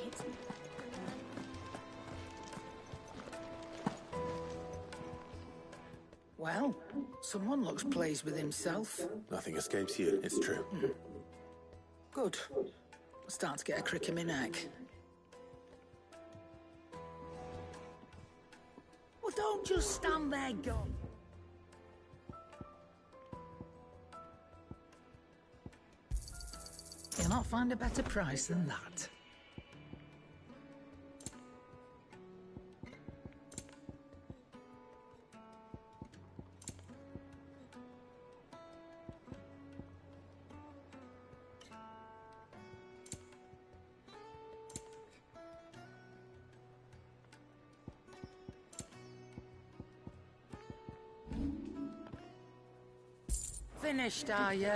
Well, someone looks pleased with himself. Nothing escapes you, it's true. Good. I'm starting to get a crick in my neck. Well, don't just stand there, gone. You'll not find a better price than that. Finished, are you?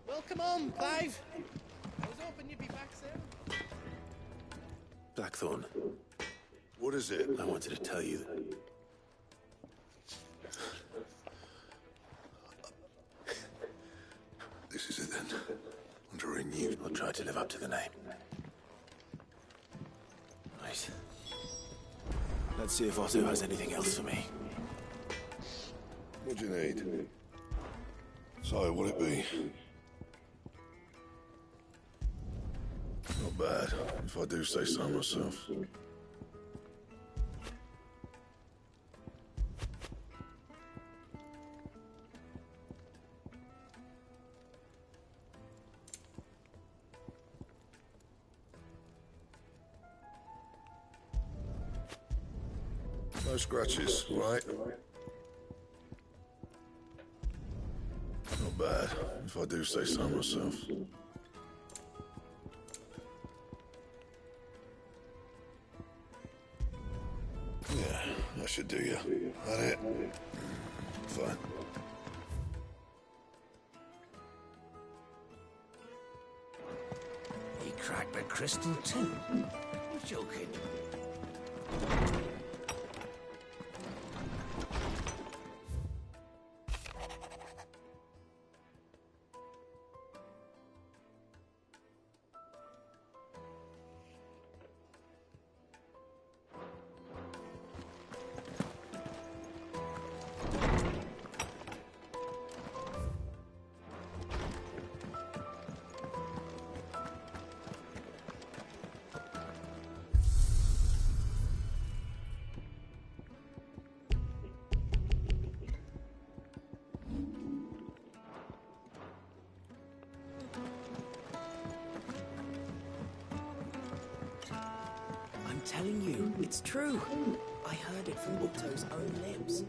Well, come on, Clive. I was hoping you'd be back soon. Blackthorn. What is it? I wanted to tell you that... This is it then. Under renewed. I'll try to live up to the name. Right. Let's see if Otto has anything else for me. What do you need? So, what'll it be? Not bad, if I do say so myself. No scratches, right? Not bad, if I do say so myself. Yeah, that should do you. That it? Fine. He cracked the crystal too. You're joking. I'm telling you, it's true. I heard it from Otto's own lips.